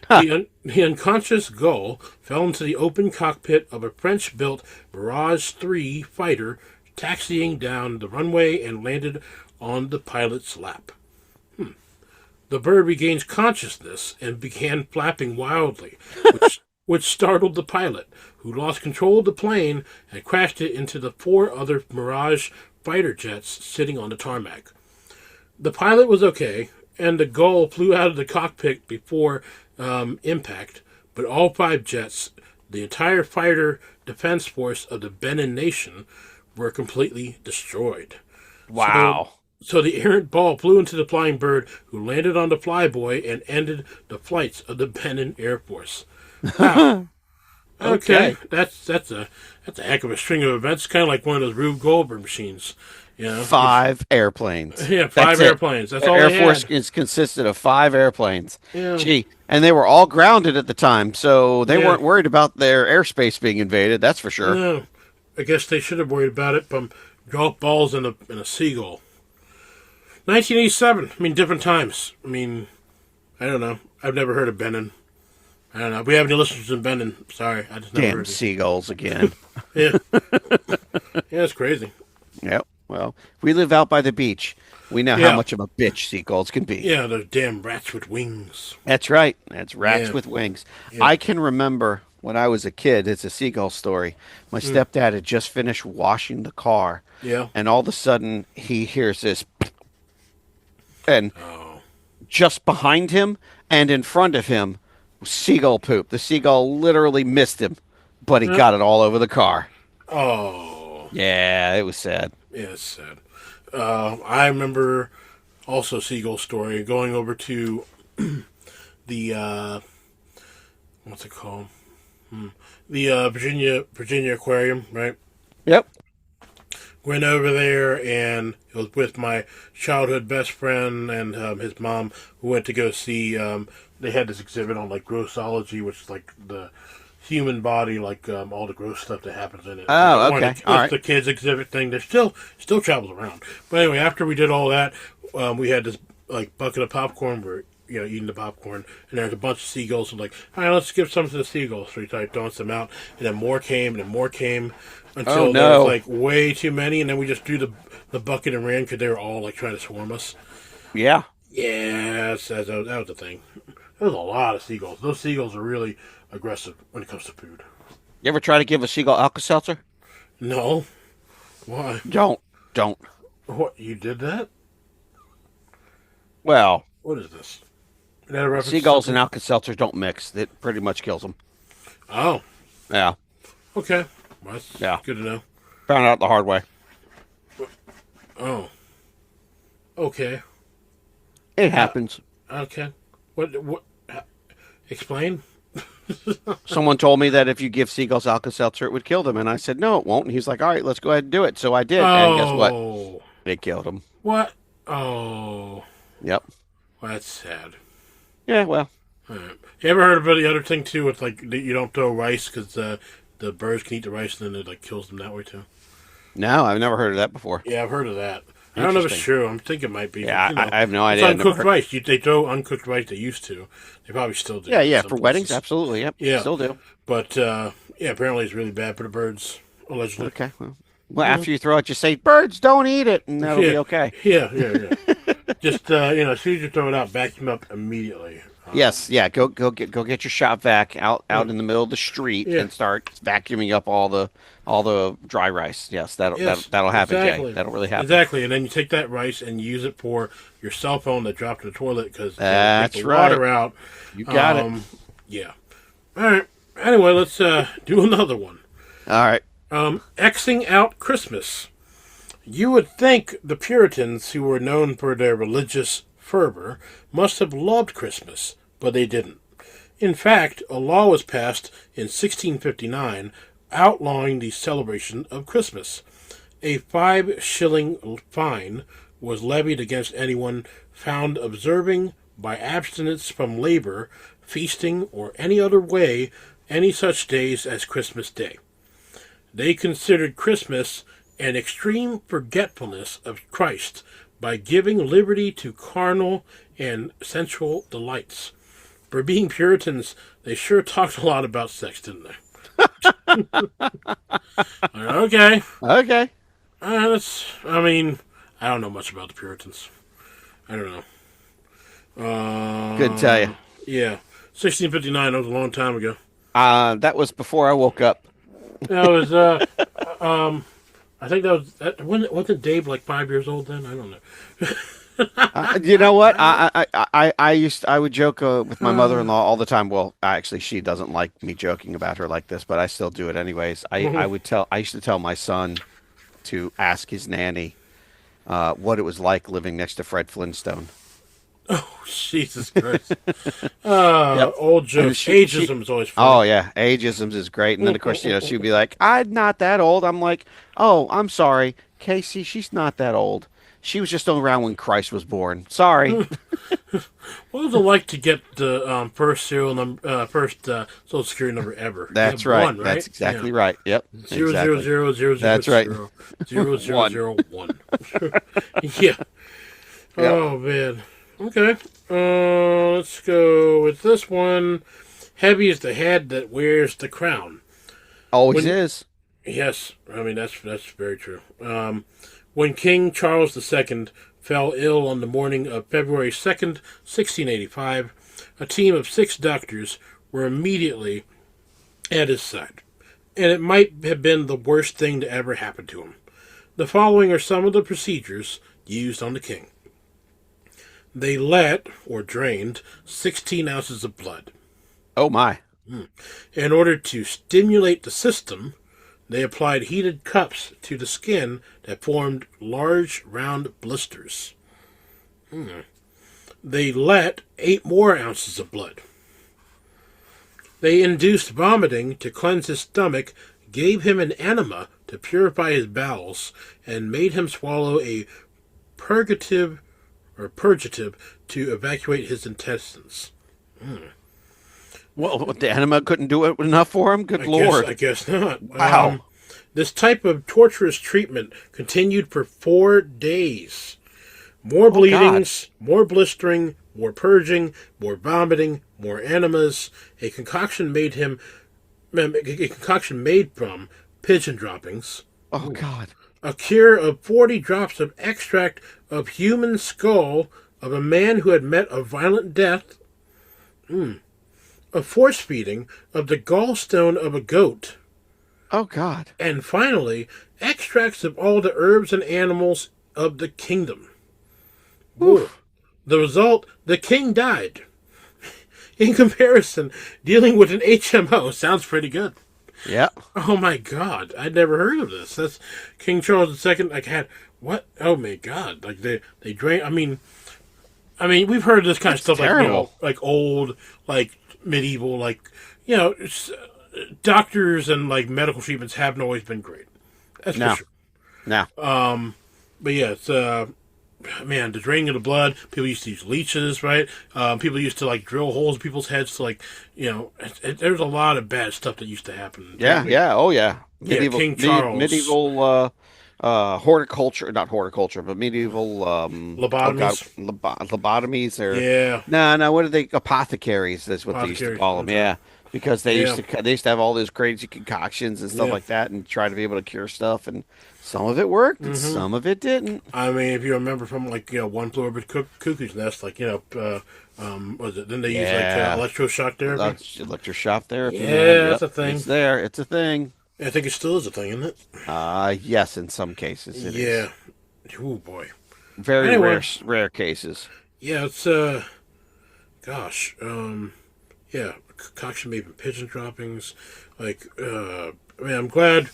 Huh.
The unconscious gull fell into the open cockpit of a French-built Mirage 3 fighter taxiing down the runway and landed on the pilot's lap. The bird regained consciousness and began flapping wildly, which startled the pilot, who lost control of the plane and crashed it into the 4 other Mirage fighter jets sitting on the tarmac. The pilot was okay, and the gull flew out of the cockpit before impact, but all 5 jets, the entire fighter defense force of the Benin nation, were completely destroyed. So,
Wow.
so the errant ball flew into the flying bird, who landed on the flyboy and ended the flights of the Benin Air Force. Wow. Okay,
Okay.
that's a heck of a string of events. Kind of like one of those Rube Goldberg machines, you know.
5 airplanes.
Yeah,
That's
5
it.
airplanes. That's
The
all
Air
they
Force
had.
is consisted of 5 airplanes.
Yeah,
Gee, and they were all grounded at the time, so they
yeah.
weren't worried about their airspace being invaded. That's for sure.
No, I guess they should have worried about it from golf balls and a seagull. 1987. I mean, different times. I mean, I don't know. I've never heard of Benin. I don't know. We have any listeners in Benin. Sorry, I just never
Damn
heard of
seagulls again.
it. Yeah, yeah, it's crazy.
Yep. Well, we live out by the beach. We know how
Yeah,
much of a bitch seagulls can be.
yeah, those damn rats with wings.
That's right. That's rats
Yeah,
with wings.
yeah.
I can remember when I was a kid, it's a seagull story. My stepdad had just finished washing the car,
Yeah.
and all of a sudden he hears this, and
Oh.
just behind him and in front of him, seagull poop. The seagull literally missed him, but he
Yeah.
got it all over the car.
Oh.
Yeah, it was sad.
Yeah, it's sad. I remember also seagull story going over to the what's it called? The Virginia Aquarium, right?
Yep.
Went over there and it was with my childhood best friend and his mom who went to go see. They had this exhibit on like grossology, which is like the human body, like all the gross stuff that happens in it.
Oh,
One of
okay. All
it's
right.
the kids exhibit thing. That still travels around. But anyway, after we did all that, we had this like bucket of popcorn. We're eating the popcorn, and there's a bunch of seagulls. And like, all right, let's give some to the seagulls. So we started throwing some out, and then more came, and then more came,
Oh
until there was
no.
like way too many, and then we just threw the bucket and ran because they were all like trying to swarm us.
Yeah.
Yeah, that was the thing. There was a lot of seagulls. Those seagulls are really aggressive when it comes to food.
You ever try to give a seagull Alka-Seltzer?
No, why?
Don't. Don't.
What you did that?
Well,
What is this? Is that a reference to
seagulls and
something?
Alka-Seltzer don't mix. It pretty much kills them.
Oh,
Yeah.
okay. Well, that's
Yeah.
good to know.
Found out the hard way.
Oh, okay,
It happens.
okay. What? Explain.
Someone told me that if you give seagulls Alka-Seltzer, it would kill them. And I said, no, it won't. And he's like, all right, let's go ahead and do it. So I did. And guess what?
Oh,
It killed them.
what? Oh,
Yep.
well, that's sad.
Yeah, well,
Alright. You ever heard about the other thing too? With like you don't throw rice because the birds can eat the rice and then it like kills them that way too.
No, I've never heard of that before.
Yeah, I've heard of that. I don't know if it's
Interesting.
true. I'm thinking it might be. But,
Yeah, I have no
it's
idea. I've never
uncooked
heard.
rice. They throw uncooked rice. They used to. They probably still do.
Yeah,
In
yeah,
some
for weddings,
places.
absolutely. Yep,
Yeah,
still do.
but yeah, apparently it's really bad for the birds. Allegedly.
Okay. Well, after you throw it, just say, "Birds, don't eat it," and that'll
Yeah,
be okay.
yeah. Just as soon as you throw it out, vacuum up immediately.
Yes, yeah. Go get your shop vac out in the middle of the street
Yeah.
and start vacuuming up all the dry rice. Yes,
Yes,
that'll happen,
exactly.
Jay. That'll really happen.
Exactly, and then you take that rice and use it for your cell phone that dropped in the toilet because
That's
get the
right.
water out.
You got it.
Yeah. All right. Anyway, let's do another one.
All right.
Xing out Christmas. You would think the Puritans, who were known for their religious fervor, must have loved Christmas, but they didn't. In fact, a law was passed in 1659 outlawing the celebration of Christmas. A 5 shilling fine was levied against anyone found observing by abstinence from labor, feasting, or any other way any such days as Christmas Day. They considered Christmas an extreme forgetfulness of Christ by giving liberty to carnal and sensual delights. For being Puritans, they sure talked a lot about sex, didn't they? Okay.
Okay.
I don't know much about the Puritans. I don't know.
Couldn't tell you.
Yeah. 1659, that was a long time ago.
That was before I woke up.
That was, I think wasn't Dave like 5 years old then? I don't know.
You know what? I would joke with my mother-in-law all the time. Well, actually, she doesn't like me joking about her like this, but I still do it anyways. I used to tell my son to ask his nanny what it was like living next to Fred Flintstone.
Oh, Jesus Christ.
Yep.
Old jokes. Ageism is always
Oh
fun.
yeah, ageism is great. And then of course, she'd be like, "I'm not that old." I'm like, "Oh, I'm sorry, Casey. She's not that old. She was just around when Christ was born. Sorry."
What was it like to get the first serial number, first Social Security number ever?
That's
You
right.
have one,
That's exactly
Yeah.
right. Yep.
Zero
Exactly.
zero zero zero
That's right.
zero zero zero
One.
zero one. Yeah. Oh man. Okay. Let's go with this one. Heavy is the head that wears the crown.
Always
When-
is.
Yes, I mean that's very true. When King Charles II fell ill on the morning of February 2nd, 1685, a team of 6 doctors were immediately at his side, and it might have been the worst thing to ever happen to him. The following are some of the procedures used on the king. They let, or drained, 16 ounces of blood.
Oh my.
In order to stimulate the system, they applied heated cups to the skin that formed large, round blisters. They let 8 more ounces of blood. They induced vomiting to cleanse his stomach, gave him an enema to purify his bowels, and made him swallow a purgative to evacuate his intestines.
Well, the enema couldn't do it enough for him. Good Lord.
I guess not.
Wow.
This type of torturous treatment continued for 4 days. More bleedings, more blistering, more purging, more vomiting, more enemas. A concoction made from pigeon droppings.
Oh God.
A cure of 40 drops of extract of human skull of a man who had met a violent death. A force feeding of the gallstone of a goat.
Oh God.
And finally, extracts of all the herbs and animals of the kingdom.
Oof.
The result, the king died. In comparison, dealing with an HMO sounds pretty good.
Yeah.
Oh my God, I'd never heard of this. That's King Charles II. Like had what? Oh my God! Like they drain. I mean, we've heard this kind of stuff
terrible.
like old, like medieval, like doctors and like medical treatments haven't always been great. That's
No.
for sure.
No.
But yeah, it's man, the draining of the blood. People used to use leeches, right? People used to like drill holes in people's heads to like, there's a lot of bad stuff that used to happen.
Yeah, yeah, oh yeah.
Yeah, King Charles,
Medieval horticulture, not horticulture, but medieval oh god,
lobotomies.
lobotomies or
Yeah,
no, what are they? Apothecaries, that's what they used to
apothecary.
call them.
That's right.
Yeah. Because they used
Yeah,
to they used to have all those crazy concoctions and stuff
yeah.
like that and try to be able to cure stuff, and some of it worked and
hmm
some of it didn't.
I mean, if you remember from like One Flew Over the Cuckoo's Nest, like was it? Then they use like
Yeah.
electroshock therapy.
Electroshock therapy, man.
Yeah, that's
Yep.
a thing.
It's there. It's a thing.
I think it still is a thing, isn't it?
Yes, in some cases it is.
Yeah. Oh boy.
Very
Anyway,
rare cases.
yeah, it's gosh, yeah, concoction made from pigeon droppings. Like, I mean, I'm glad,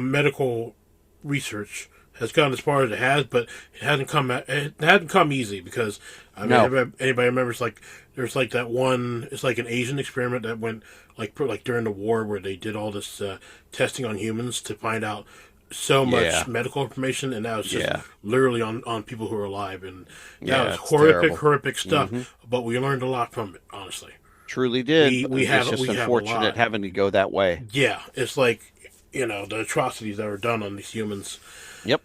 medical research has gone as far as it has, but it hadn't come easy because I mean,
No.
anybody remembers like there's like that one, it's like an Asian experiment that went like during the war where they did all this testing on humans to find out so
Yeah.
much medical information, and that was just
Yeah.
literally on people who are alive, and that
Yeah,
was
it's terrible.
horrific stuff.
Hmm.
But we learned a lot from it, honestly.
Truly did.
We
It's
have
just
we have a
unfortunate
lot.
having to go that way.
Yeah, it's like the atrocities that were done on these humans.
Yep.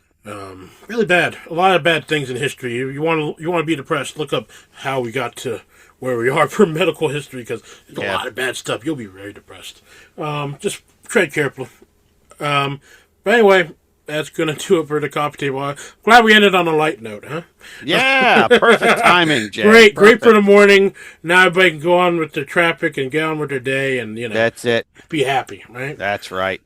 Really bad. A lot of bad things in history. You want to be depressed, look up how we got to where we are for medical history because there's a
Yeah.
lot of bad stuff. You'll be very depressed. Just tread carefully. But anyway, that's gonna do it for the coffee table. Glad we ended on a light note, huh?
Yeah. Perfect timing, Jay.
Great for
Perfect.
the morning. Now everybody can go on with their traffic and get on with their day, and
That's it.
be happy, right?
That's right.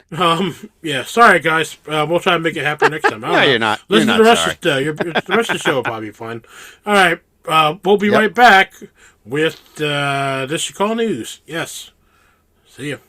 Yeah. Sorry, guys. We'll try to make it happen next time. I don't
No,
know.
you're not.
Listen
You're
to the
not
rest
sorry.
of the rest of the show will probably be fun. All right. We'll be
Yep.
right back with this you call news. Yes. See you.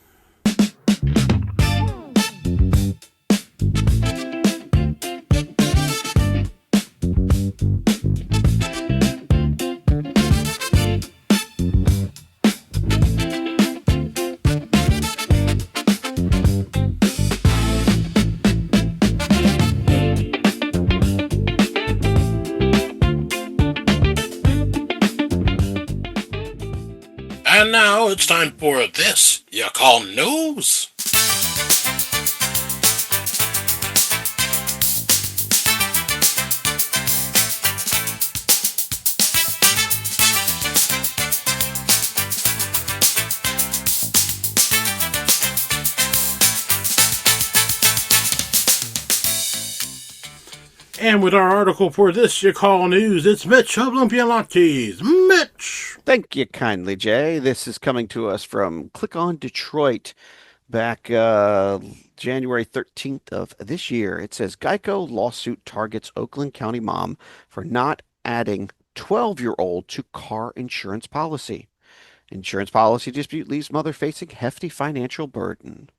And now it's time for this you call news. And with our article for this you call news, it's Mitch of Olympia Lattes. Mitch.
Thank you kindly, Jay. This is coming to us from Click on Detroit back January 13th of this year. It says Geico lawsuit targets Oakland County mom for not adding 12-year-old to car insurance policy. Insurance policy dispute leaves mother facing hefty financial burden.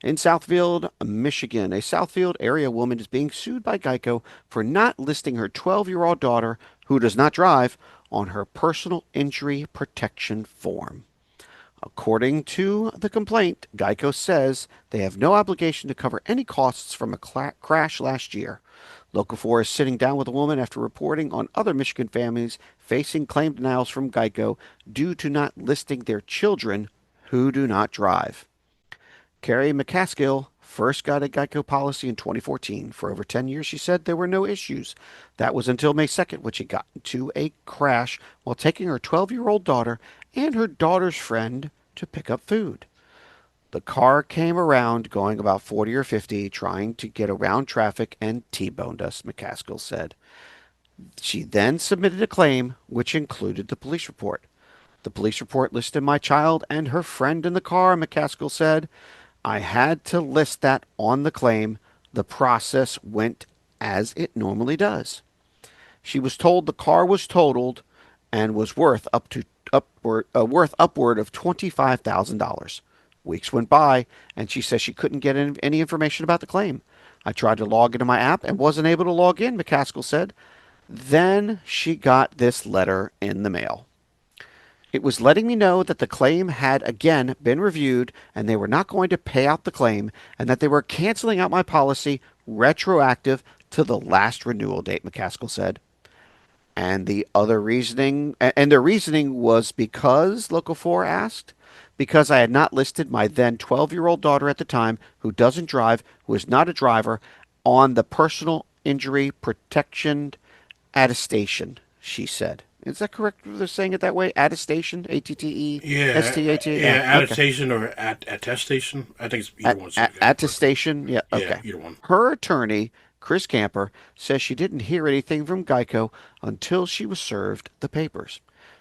In Southfield, Michigan, a Southfield area woman is being sued by Geico for not listing her 12-year-old daughter, who does not drive, on her personal injury protection form. According to the complaint, Geico says they have no obligation to cover any costs from a crash last year. Local 4 is sitting down with a woman after reporting on other Michigan families facing claim denials from Geico due to not listing their children who do not drive. Carrie McCaskill first got a Geico policy in 2014. For over 10 years, she said there were no issues. That was until May 2nd, when she got into a crash while taking her 12-year-old daughter and her daughter's friend to pick up food. The car came around going about 40 or 50, trying to get around traffic, and T-boned us, McCaskill said. She then submitted a claim, which included the police report. The police report listed my child and her friend in the car, McCaskill said. I had to list that on the claim. The process went as it normally does. She was told the car was totaled and was worth upward of $25,000. Weeks went by, and she says she couldn't get any information about the claim. I tried to log into my app and wasn't able to log in, McCaskill said. Then she got this letter in the mail. It was letting me know that the claim had again been reviewed and they were not going to pay out the claim, and that they were canceling out my policy retroactive to the last renewal date, McCaskill said. And their reasoning was because, Local 4 asked, because I had not listed my then 12-year-old daughter at the time, who doesn't drive, who is not a driver, on the personal injury protection attestation, she said. Is that correct? They're saying it that way? Attestation?
Yeah,
A-T-T-E-S-T-A-T?
yeah,
Okay.
attestation or attestation. I think it's either one's correct.
Attestation? Yeah,
Yeah,
okay.
either one.
Her attorney, Chris Camper, says she didn't hear anything from Geico until she was served the papers.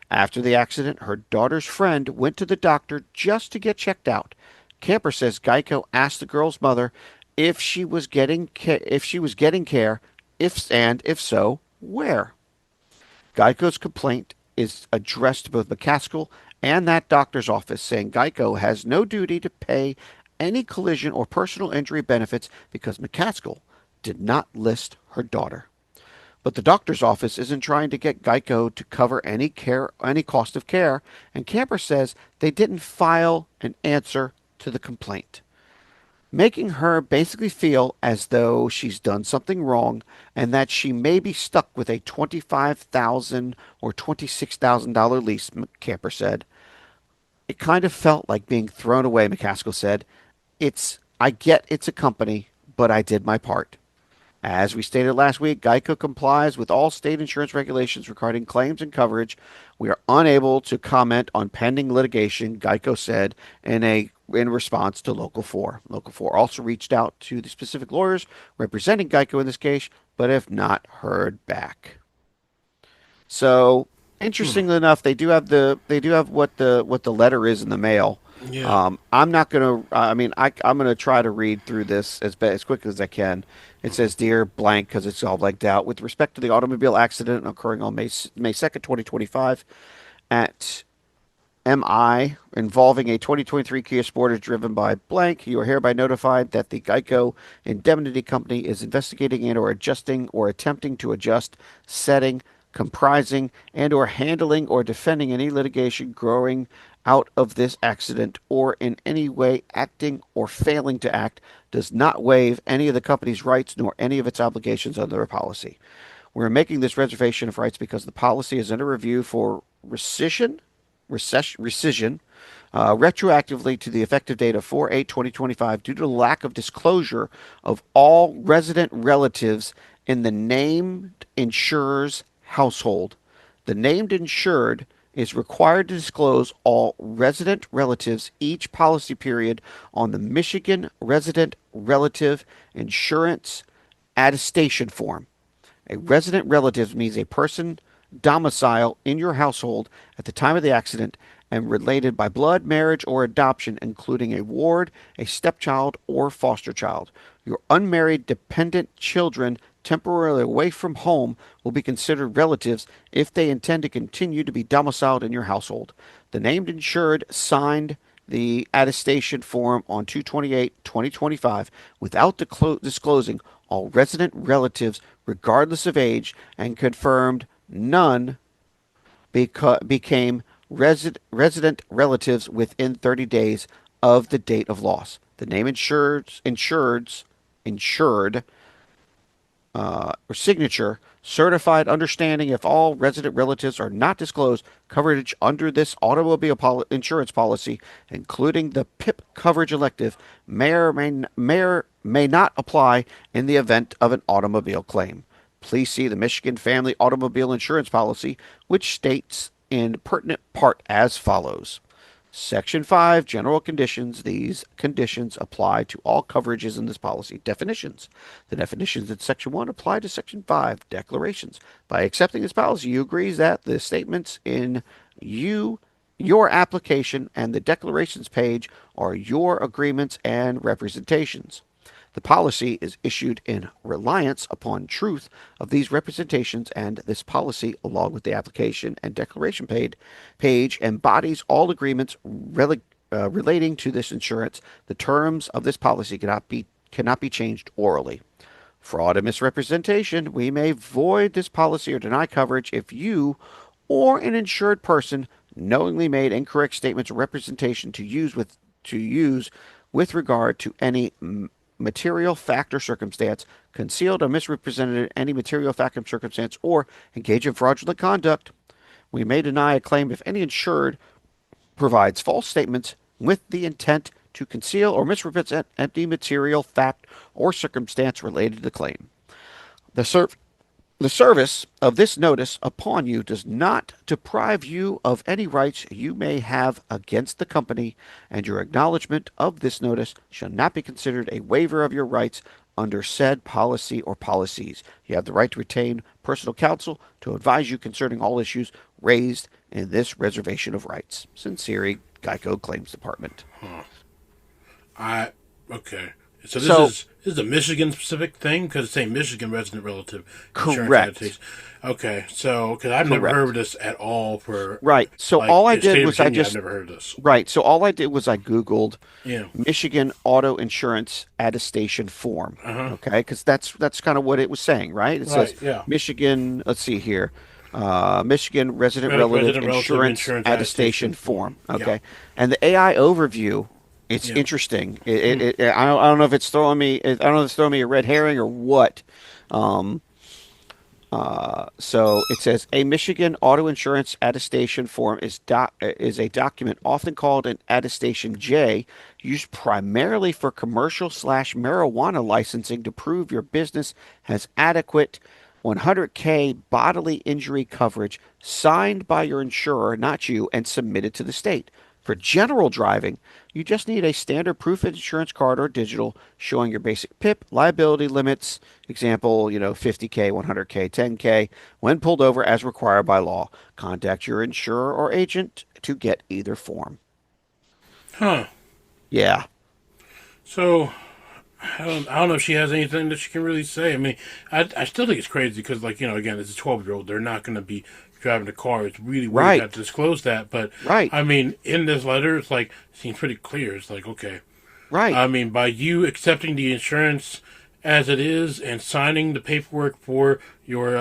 After the accident, her daughter's friend went to the doctor just to get checked out. Camper says Geico asked the girl's mother if she was getting care, if so, where. Geico's complaint is addressed to both McCaskill and that doctor's office, saying Geico has no duty to pay any collision or personal injury benefits because McCaskill did not list her daughter. But the doctor's office isn't trying to get Geico to cover any cost of care, and Camper says they didn't file an answer to the complaint, making her basically feel as though she's done something wrong and that she may be stuck with a $25,000 or $26,000 lease, Camper said. It kind of felt like being thrown away, McCaskill said. I get it's a company, but I did my part. As we stated last week, Geico complies with all state insurance regulations regarding claims and coverage. We are unable to comment on pending litigation, Geico said in response to Local 4. Local 4 also reached out to the specific lawyers representing Geico in this case, but have not heard back. So, interestingly enough, they do have what the letter is in the mail.
Yeah.
I'm not gonna. I'm gonna try to read through this as quickly as I can. It says, "Dear blank," because it's all blanked out. With respect to the automobile accident occurring on May 2nd, 2025, at MI involving a 2023 Kia Sportage driven by blank, you are hereby notified that the Geico Indemnity Company is investigating and or adjusting or attempting to adjust, setting, comprising, and or handling or defending any litigation growing out of this accident or in any way acting or failing to act does not waive any of the company's rights nor any of its obligations under a policy. We're making this reservation of rights because the policy is under review for rescission retroactively to the effective date of 4/8/2025 due to the lack of disclosure of all resident relatives in the named insurer's household. The named insured is required to disclose all resident relatives each policy period on the Michigan Resident Relative Insurance Attestation Form. A resident relative means a person domicile in your household at the time of the accident and related by blood, marriage, or adoption, including a ward, a stepchild, or foster child. Your unmarried dependent children temporarily away from home will be considered relatives if they intend to continue to be domiciled in your household. The named insured signed the attestation form on 2/28/2025 without disclosing all resident relatives regardless of age and confirmed none became resident relatives within 30 days of the date of loss. The name insured or signature, certified understanding if all resident relatives are not disclosed, coverage under this automobile insurance policy, including the PIP coverage elective, may not apply in the event of an automobile claim. Please see the Michigan Family Automobile Insurance Policy, which states in pertinent part as follows. Section 5, General Conditions. These conditions apply to all coverages in this policy. Definitions. The definitions in Section 1 apply to Section 5, Declarations. By accepting this policy, you agree that the statements in your application and the declarations page are your agreements and representations. The policy is issued in reliance upon truth of these representations, and this policy, along with the application and declaration page, embodies all agreements relating to this insurance. The terms of this policy cannot be changed orally. Fraud and misrepresentation. We may void this policy or deny coverage if you or an insured person knowingly made incorrect statements or representation to use with regard to any material fact or circumstance, concealed or misrepresented any material fact or circumstance, or engage in fraudulent conduct, we may deny a claim if any insured provides false statements with the intent to conceal or misrepresent any material fact or circumstance related to the claim. The service of this notice upon you does not deprive you of any rights you may have against the company, and your acknowledgment of this notice shall not be considered a waiver of your rights under said policy or policies. You have the right to retain personal counsel to advise you concerning all issues raised in this reservation of rights. Sincerely, Geico Claims Department.
Okay. So this is a Michigan specific thing because it's saying Michigan resident relative insurance
Correct.
entities. Okay, so because I've never heard of this at all for
Right. So
like,
all I
the state
did
of
was
Virginia, I've never heard of this.
Right. So all I did was I Googled
Yeah.
Michigan auto insurance attestation form. Okay, because that's kind of what it was saying, right? It says
yeah.
Michigan. Let's see here. Michigan resident relative insurance attestation form. Okay, and the AI overview. It's interesting. I don't know if it's throwing me. I don't know if it's throwing me a red herring or what. So it says a Michigan auto insurance attestation form is a document often called an attestation J, used primarily for commercial/marijuana licensing to prove your business has adequate 100K bodily injury coverage, signed by your insurer, not you, and submitted to the state. For general driving, you just need a standard proof of insurance card or digital showing your basic PIP, liability limits, example, 50K, 100K, 10K, when pulled over as required by law. Contact your insurer or agent to get either form.
Huh.
Yeah.
So, I don't know if she has anything that she can really say. I mean, I still think it's crazy because, again, as a 12-year-old, they're not going to be driving a car. It's really weird
Right.
not to disclose that. But,
Right.
I mean, in this letter, it's like, it seems pretty clear. It's like, okay.
Right.
I mean, by you accepting the insurance as it is and signing the paperwork for your,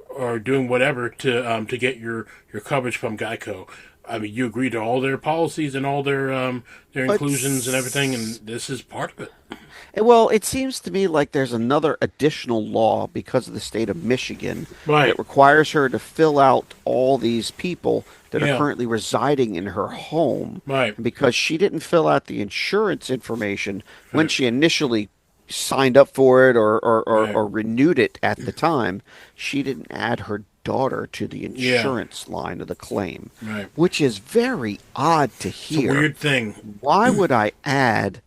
or doing whatever to get your coverage from Geico. I mean, you agree to all their policies and all their inclusions and everything, and this is part of it.
Well, it seems to me like there's another additional law because of the state of Michigan that requires her to fill out all these people that are currently residing in her home.
Right.
And because she didn't fill out the insurance information when she initially signed up for it or renewed it at the time, she didn't add her daughter to the insurance line of the claim, which is very odd to hear.
It's a weird thing.
Why would I add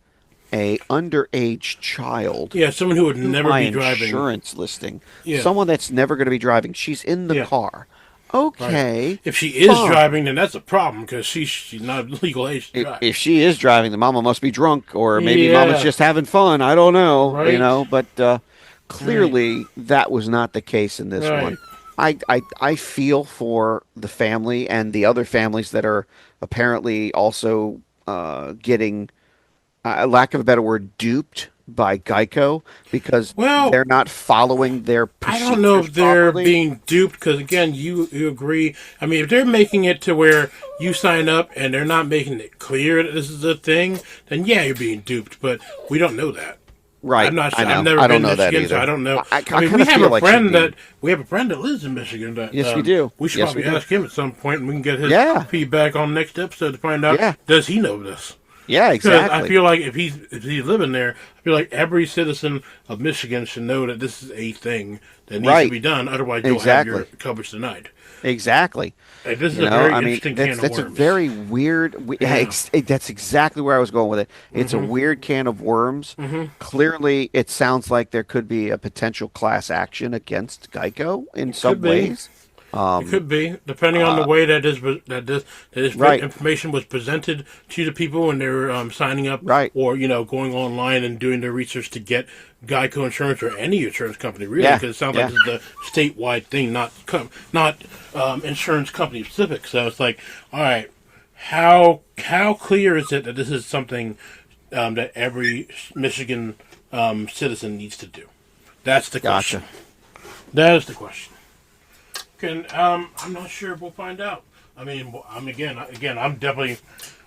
a underage child?
Yeah, someone who would never be driving.
Insurance listing.
Yeah.
Someone that's never going to be driving. She's in the car. Okay.
Right. If she is driving, then that's a problem because she's not legal age to drive.
If she is driving, the mama must be drunk, or maybe mama's just having fun. I don't know.
Right.
But clearly that was not the case in this one. I feel for the family and the other families that are apparently also getting, lack of a better word, duped by Geico because they're not following their procedures.
I don't know if they're
properly.
being duped because, again, you agree. I mean, if they're making it to where you sign up and they're not making it clear that this is a thing, then yeah, you're being duped. But we don't know that.
Right.
I'm not sure.
I know.
I've never
I don't
been
know
to Michigan,
that either.
so I don't know.
I
mean, we have a friend that lives in Michigan. That,
Yes, we do.
We should
Yes,
probably
we do.
ask him at some point, and we can get his feedback on next episode to find out does he know this.
Yeah, exactly.
Because I feel like if he's living there, I feel like every citizen of Michigan should know that this is a thing that needs to be done. Otherwise, you'll have your coverage denied.
Exactly.
Like, this is a very interesting can of worms.
That's a very weird. That's exactly where I was going with it. It's a weird can of worms. Clearly, it sounds like there could be a potential class action against Geico in some ways.
It could be, depending on the way that this information was presented to the people when they were signing up, or going online and doing their research to get Geico insurance or any insurance company, really, because it sounds like it's a statewide thing, not insurance company specific. So it's like, all right, how clear is it that this is something that every Michigan citizen needs to do? That's the question.
Gotcha.
That is the question. I'm not sure. We'll find out. I mean, I'm definitely.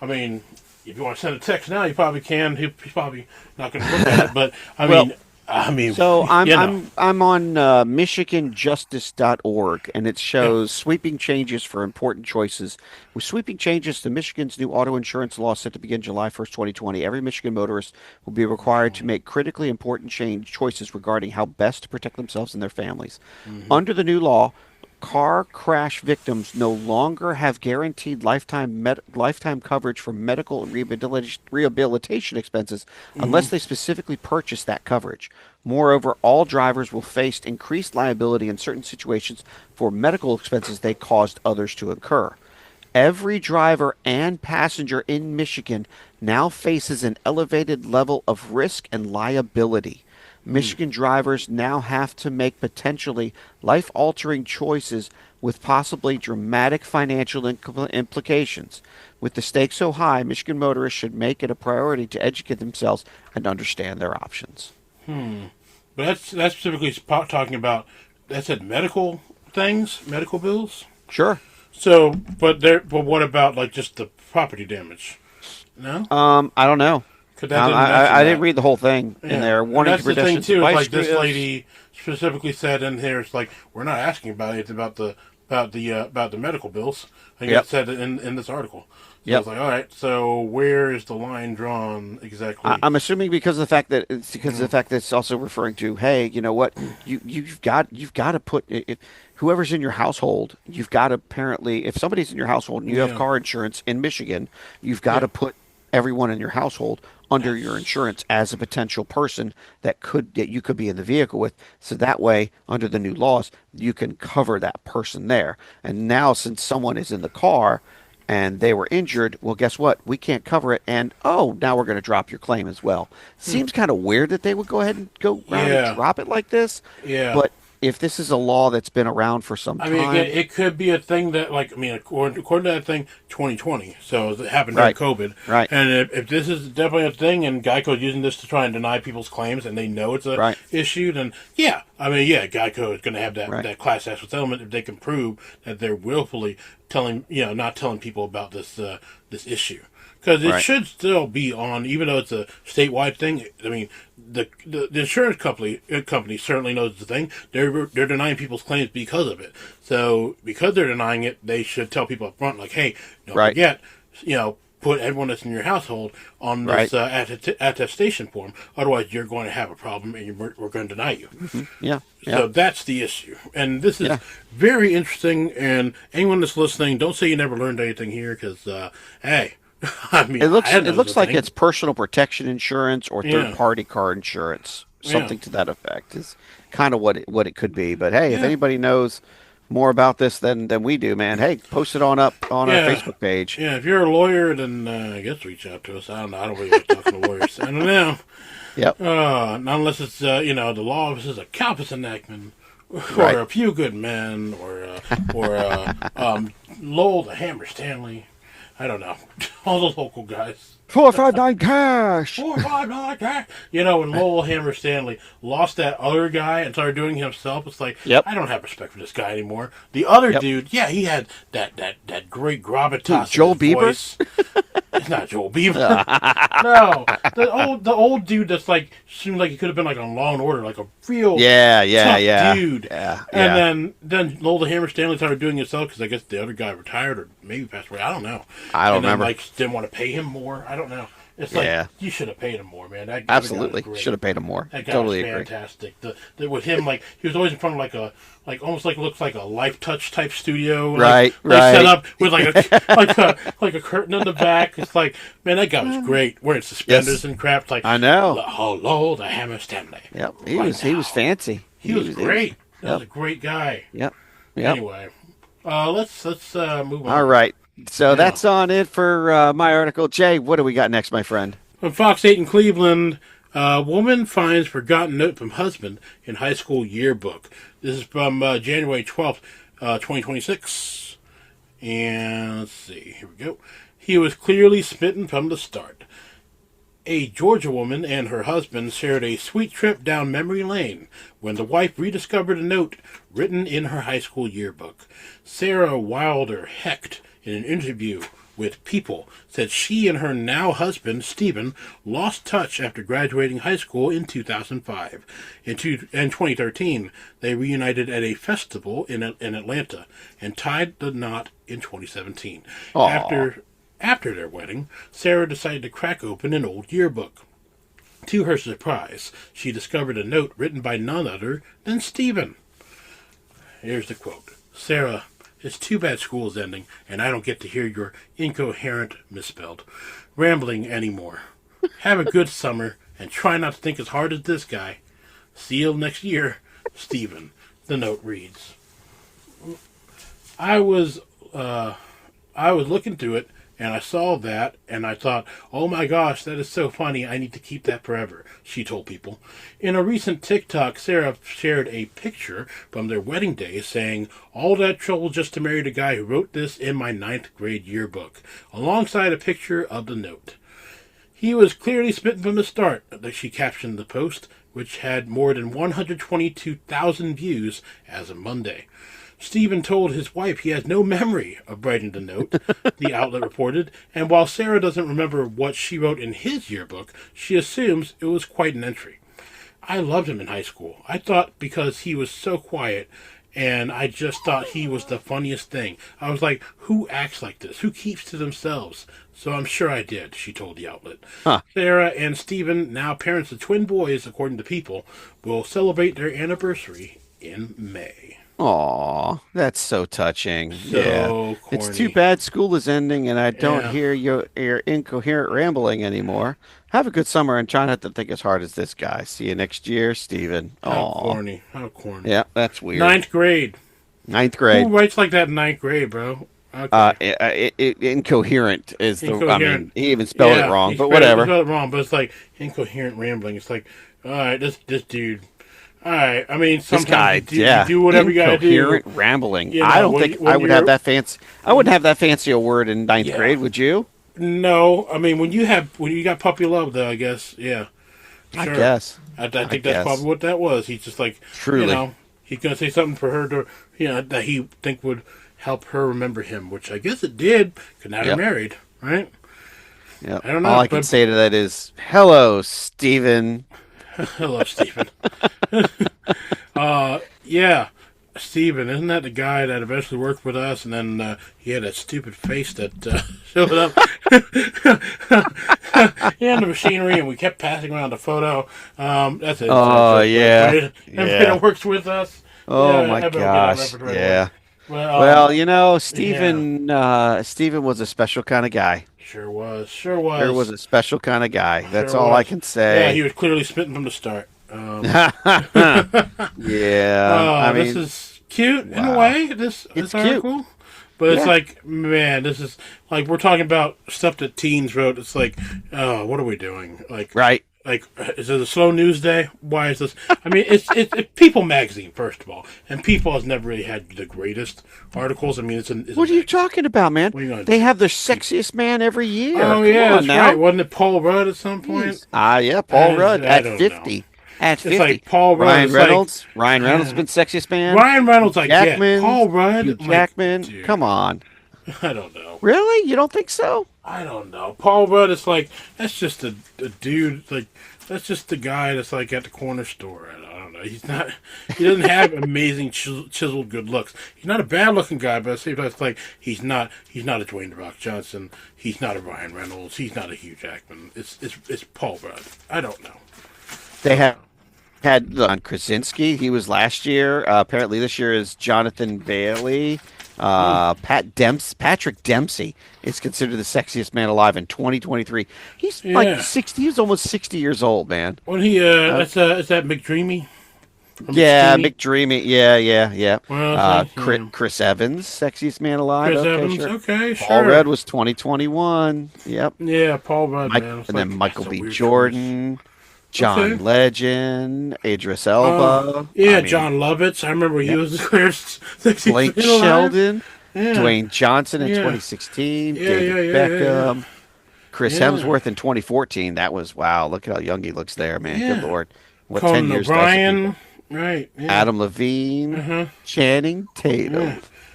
I mean, if you want to send a text now, you probably can. He's probably not going to look at it, but
Well,
I mean,
so I'm
you know.
I'm I'm on michiganjustice.org, and it
Yeah.
shows sweeping changes for important choices. With sweeping changes to Michigan's new auto insurance law set to begin July 1st, 2020, every Michigan motorist will be required to make critically important change choices regarding how best to protect themselves and their families.
Mm-hmm.
Under the new law, car crash victims no longer have guaranteed lifetime coverage for medical and rehabilitation expenses
Mm-hmm.
unless they specifically purchase that coverage. Moreover, all drivers will face increased liability in certain situations for medical expenses they caused others to incur. Every driver and passenger in Michigan now faces an elevated level of risk and liability. Michigan drivers now have to make potentially life altering choices with possibly dramatic financial implications. With the stakes so high, Michigan motorists should make it a priority to educate themselves and understand their options.
But that's specifically talking about that said medical things, medical bills.
Sure.
So, but what about like just the property damage? No,
I don't know.
because that didn't mention
I didn't
that.
read the whole thing in
Yeah,
there.
and
Warning to
that's the thing
pedestrians and
too. Is like this
bicyclists.
lady specifically said in here, it's like we're not asking about it about the medical bills. I think
Yep.
it said in this article. So I
Yep.
was like, all right, so where is the line drawn exactly?
I'm assuming because of the fact that it's also referring to, hey, you know what, you've got to put whoever's in your household, you've got to apparently, if somebody's in your household and you have
Yeah,
car insurance in Michigan, you've got
yeah,
to put everyone in your household under your insurance as a potential person that you could be in the vehicle with. So that way, under the new laws, you can cover that person there. And now, since someone is in the car and they were injured, well, guess what? We can't cover it. And oh, now we're going to drop your claim as well. Seems kind of weird that they would go ahead and go around and
yeah,
drop it like this.
yeah.
But if this is a law that's been around for some
I mean, again,
time,
it could be a thing that, like, I mean, according to that thing, 2020. So it happened during
right,
COVID.
right,
And if this is definitely a thing, and Geico's using this to try and deny people's claims, and they know it's a
right,
issue, then yeah, I mean, yeah, Geico is going to have
right,
that class action settlement if they can prove that they're willfully not telling people about this issue. Because it
right,
should still be on, even though it's a statewide thing. I mean, the insurance company certainly knows it's a thing. They're denying people's claims because of it. So because they're denying it, they should tell people up front, like, hey, don't
right,
forget, put everyone that's in your household on
right.
this attestation form. Otherwise, you're going to have a problem, and we're going to deny you.
Yeah, yeah,
So that's the issue. And this is
yeah.
very interesting. And anyone that's listening, don't say you never learned anything here, because hey. I mean,
It
I
looks
had
it
those
looks like
thing.
it's personal protection insurance or third
Yeah,
party car insurance,
yeah,
something to that effect is kind of what it could be. But hey, if
yeah,
anybody knows more about this than we do, man, hey, post it on up on our
yeah,
Facebook page.
yeah. If you're a lawyer, then I guess reach out to us. I don't know. I don't really like talking to lawyers. I don't know.
Yep.
Not unless it's the law offices of Calvis enactment, or
Right.
a few good men, or Lowell the Hammer Stanley. I don't know. All the local guys.
459 cash.
459 cash. When Lowell Hammer Stanley lost that other guy and started doing it himself, it's like,
Yep.
I don't have respect for this guy anymore. The other
Yep.
dude, yeah, he had that great
Who,
gravitas in
Joel
his
Bieber?
voice. It's not Joel Bieber. No, the old dude that's like seemed like he could have been like on Law and Order, like a real
Yeah, yeah,
tough
yeah.
dude.
Yeah, yeah.
And then Lowell the Hammer Stanley started doing it himself because I guess the other guy retired or maybe passed away. I don't know.
I don't
And then
remember.
like didn't want to pay him more. I don't know. It's like
Yeah.
you should have paid him more, man. That other guy was
Absolutely.
great.
Should have paid him more.
That guy
Totally
was
agree.
fantastic. With him, like he was always in front of like almost like looks like a Life Touch type studio.
Right,
Like
right.
set up with like a curtain in the back. It's like, man, that guy was great. Wearing suspenders
Yes.
and crap. It's like,
I know.
hello, the Hammer Stanley.
Yep.
Right
He was
now.
fancy.
He was great. That was
Yep.
a great guy.
Yep. Yep.
Anyway, let's move on.
All right. So
Yeah.
that's on it for my article. Jay, what do we got next, my friend?
From Fox 8 in Cleveland, woman finds forgotten note from husband in high school yearbook. This is from January 12th, 2026. And let's see, here we go. He was clearly smitten from the start. A Georgia woman and her husband shared a sweet trip down memory lane when the wife rediscovered a note written in her high school yearbook. Sarah Wilder Hecht, in an interview with People said she and her now husband, Stephen, lost touch after graduating high school in 2005. In 2013, they reunited at a festival in Atlanta and tied the knot in 2017.
Aw.
After their wedding, Sarah decided to crack open an old yearbook. To her surprise, she discovered a note written by none other than Stephen. Here's the quote. Sarah, it's too bad school's ending, and I don't get to hear your incoherent, misspelled, rambling anymore. Have a good summer, and try not to think as hard as this guy. See you next year, Stephen. The note reads. I was looking through it, and I saw that, and I thought, oh my gosh, that is so funny, I need to keep that forever, she told People. In a recent TikTok, Sarah shared a picture from their wedding day saying, all that trouble just to marry the guy who wrote this in my 9th grade yearbook, alongside a picture of the note. He was clearly smitten from the start, she captioned the post, which had more than 122,000 views as of Monday. Stephen told his wife he has no memory of writing the note, the outlet reported, and while Sarah doesn't remember what she wrote in his yearbook, she assumes it was quite an entry. I loved him in high school. I thought because he was so quiet, and I just thought he was the funniest thing. I was like, who acts like this? Who keeps to themselves? So I'm sure I did, she told the outlet.
Huh.
Sarah and Stephen, now parents of twin boys, according to People, will celebrate their anniversary in May.
Aw, that's so touching.
So
Yeah.
corny.
It's too bad school is ending and I don't
Yeah.
hear your incoherent rambling anymore. Have a good summer and try not to think as hard as this guy. See you next year, Stephen.
How
Aw.
corny. How corny.
Yeah, that's weird.
9th grade.
9th
Who
grade.
writes like that in 9th grade, bro? Okay.
Incoherent is the. I mean,
Incoherent.
he even spelled it wrong, but whatever.
He spelled it wrong, but it's like incoherent rambling. It's like, all right, this dude. All right, I mean,
This
sometimes
guy,
you do whatever you gotta do.
incoherent rambling.
You know,
I don't
when
think
you- when
I would have
you're-
that fancy. I wouldn't have that fancy a word in ninth
Yeah.
grade. Would you?
No, I mean when you got puppy love, though, I guess, yeah.
I
Sure.
guess.
I think
guess.
that's probably what that was. He's just like,
Truly.
you know, he's gonna say something for her to, that he think would help her remember him, which I guess it did. Could now
Yep.
be married, right?
Yeah.
I don't know,
All I can
but-
say to that is, "Hello, Stephen."
Hello, Stephen. Yeah, Stephen, isn't that the guy that eventually worked with us, and then he had that stupid face that showed up? He had the machinery, and we kept passing around the photo. That's it.
Oh, yeah.
Right? Everybody that works with us.
Oh
Yeah,
my
everybody will get
gosh.
that reference right
Yeah.
away.
Well, Stephen was a special kind of guy.
Sure was. Sure was.
There was a special kind of guy. That's
Sure
all I
was.
can
Yeah,
say.
he was clearly smitten from the start.
Yeah. I mean,
this is cute in a
wow.
way. This
It's
article, but it's
Yeah.
like, man, this is like we're talking about stuff that teens wrote. It's like, oh, what are we doing?
right.
Like, is it a slow news day? Why is this? I mean, it's People magazine, first of all, and People has never really had the greatest articles. I mean, it's
What are you talking about, man?
What are you gonna
They
do?
have their sexiest man every year.
Oh
Come
yeah,
on
that's
now.
right. Wasn't it Paul Rudd at some point?
Yeah, Paul Rudd
I
at
don't
50. At 50.
like Paul Rudd,
Ryan
it's like-
Reynolds. Ryan Reynolds has been sexiest man.
Ryan Reynolds, I
Jackman.
get. Paul Rudd,
Hugh
like,
Jackman.
dude,
Come on.
I don't know.
Really? You don't think so?
I don't know. Paul Rudd is like, that's just a dude, like, that's just the guy that's like at the corner store. I don't know. He doesn't have amazing chiseled good looks. He's not a bad looking guy, but at the same time, it's like, he's not a Dwayne The Rock Johnson. He's not a Ryan Reynolds. He's not a Hugh Jackman. It's Paul Rudd. I don't know.
They have had on Krasinski. He was last year. Apparently this year is Jonathan Bailey. Patrick Dempsey is considered the sexiest man alive in 2023. He's
Yeah.
like 60. He's almost 60 years old, man.
When he, is that McDreamy? From
Yeah,
McDreamy?
McDreamy. Yeah.
Well,
Chris Evans, sexiest man alive.
Chris
Okay,
Evans.
sure.
Okay, sure.
Paul Rudd was 2021. Yep.
Yeah, Paul Rudd,
Mike,
man. It's
and then
like,
Michael
that's a
B.
weird
Jordan, John
Okay.
Legend, Idris
choice.
Elba.
Yeah,
I mean,
John Lovitz. I remember he was the clearest sexy
Blake
man alive.
Sheldon,
Yeah.
Dwayne Johnson in
Yeah.
2016,
Yeah,
David
yeah.
Beckham, Chris
Yeah.
Hemsworth in 2014. That was wow. Look at how young he looks there, man.
Yeah.
Good lord. What
Conan
10 years does to
O'Brien.
people.
Right. Yeah.
Adam Levine,
Uh-huh.
Channing Tatum.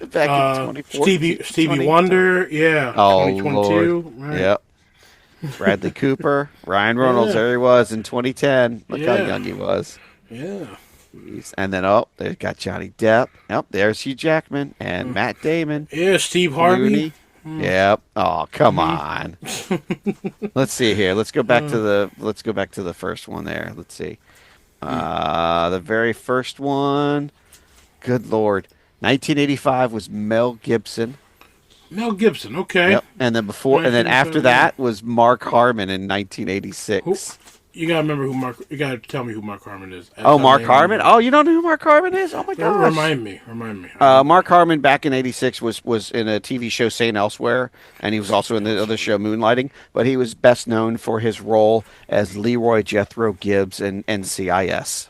Yeah.
Back in 2014,
Stevie
20
Wonder, yeah,
Oh,
2022,
Lord.
right?
Yep. Bradley Cooper, Ryan Reynolds,
Yeah,
there he was in 2010. Look how
yeah,
young he was.
yeah.
And then, oh, they've got Johnny Depp. Yep, there's Hugh Jackman and Matt Damon.
Yeah, Steve Harvey.
Clooney. Yep. Oh, come on. Let's see here. Let's go back to the first one there. Let's see. The very first one. Good Lord. 1985 was Mel Gibson.
Mel Gibson, okay.
Yep. And then after
1985,
that was Mark Harmon in
Who,
1986.
you gotta remember who Mark. You gotta tell me who Mark Harmon is.
Oh, Mark Harmon. Oh, you don't know who Mark Harmon is? Oh my gosh.
Remind me.
Mark Harmon back in '86 was in a TV show, St. Elsewhere, and he was also in the other show, Moonlighting. But he was best known for his role as Leroy Jethro Gibbs in NCIS.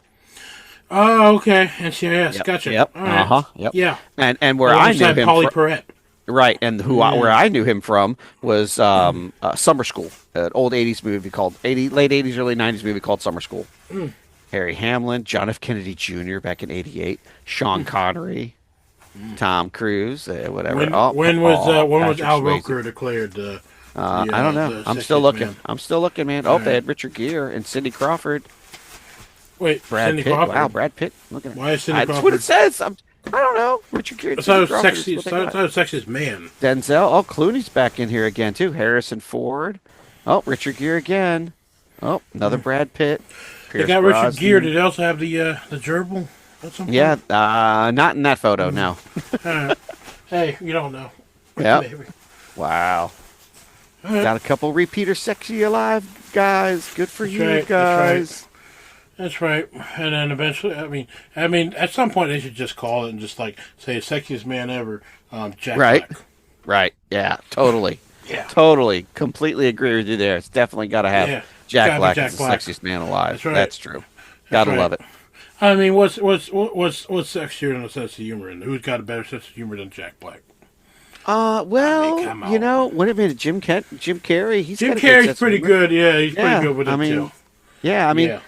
Oh, okay. NCIS.
Yep.
Gotcha.
Yep.
All right.
Yep.
Yeah.
And where I knew him
Polly
from,
Perrette.
right, and where I knew him from was Summer School, an old '80s movie called late '80s, early '90s movie called Summer School. Harry Hamlin, John F. Kennedy Jr. back in '88, Sean Connery, Tom Cruise, whatever.
When was
Patrick
Al
Swayze.
Roker declared?
I don't know. I'm still looking.
Man.
I'm still looking, man. Oh, they had Richard Gere and Cindy Crawford.
Wait,
Brad
Cindy
Pitt.
Crawford.
Wow, Brad Pitt. Look at
Why is Cindy
That's what it
Crawford?
says. I don't know. Richard Gere.
I thought it was
Crawford is
sexy.
what
I
they got.
thought it was sexiest man.
Denzel. Oh, Clooney's back in here again too. Harrison Ford. Oh, Richard Gere again. Oh, another Brad Pitt.
They
Pierce
got Richard
Brosnan.
Gere. Did they also have the gerbil? At some point?
Yeah, not in that photo. No.
All right. Hey, you don't know.
Yep.
Maybe.
Wow.
All right.
Got a couple repeater sexy alive guys. Good for
That's
you
right,
guys.
That's right. And then eventually, I mean, at some point they should just call it and just like say sexiest man ever, Jack
Right.
Black.
Right. Yeah. Totally.
Yeah.
Totally. Completely agree with you there. It's definitely got to have
Yeah.
Jack
Gotta be
Black
Jack
as the
Black.
sexiest man alive.
That's right.
That's true. Gotta
right.
love it.
I mean, what's sexier than a sense of humor, and who's got a better sense of humor than Jack Black?
Well,
come
you
on.
know, what a minute, Jim Carrey. He's
Jim
got a good sense
Carrey's
of
pretty
humor.
good. Yeah, he's
Yeah,
pretty good with it
I mean,
too.
Yeah, I mean,
Yeah.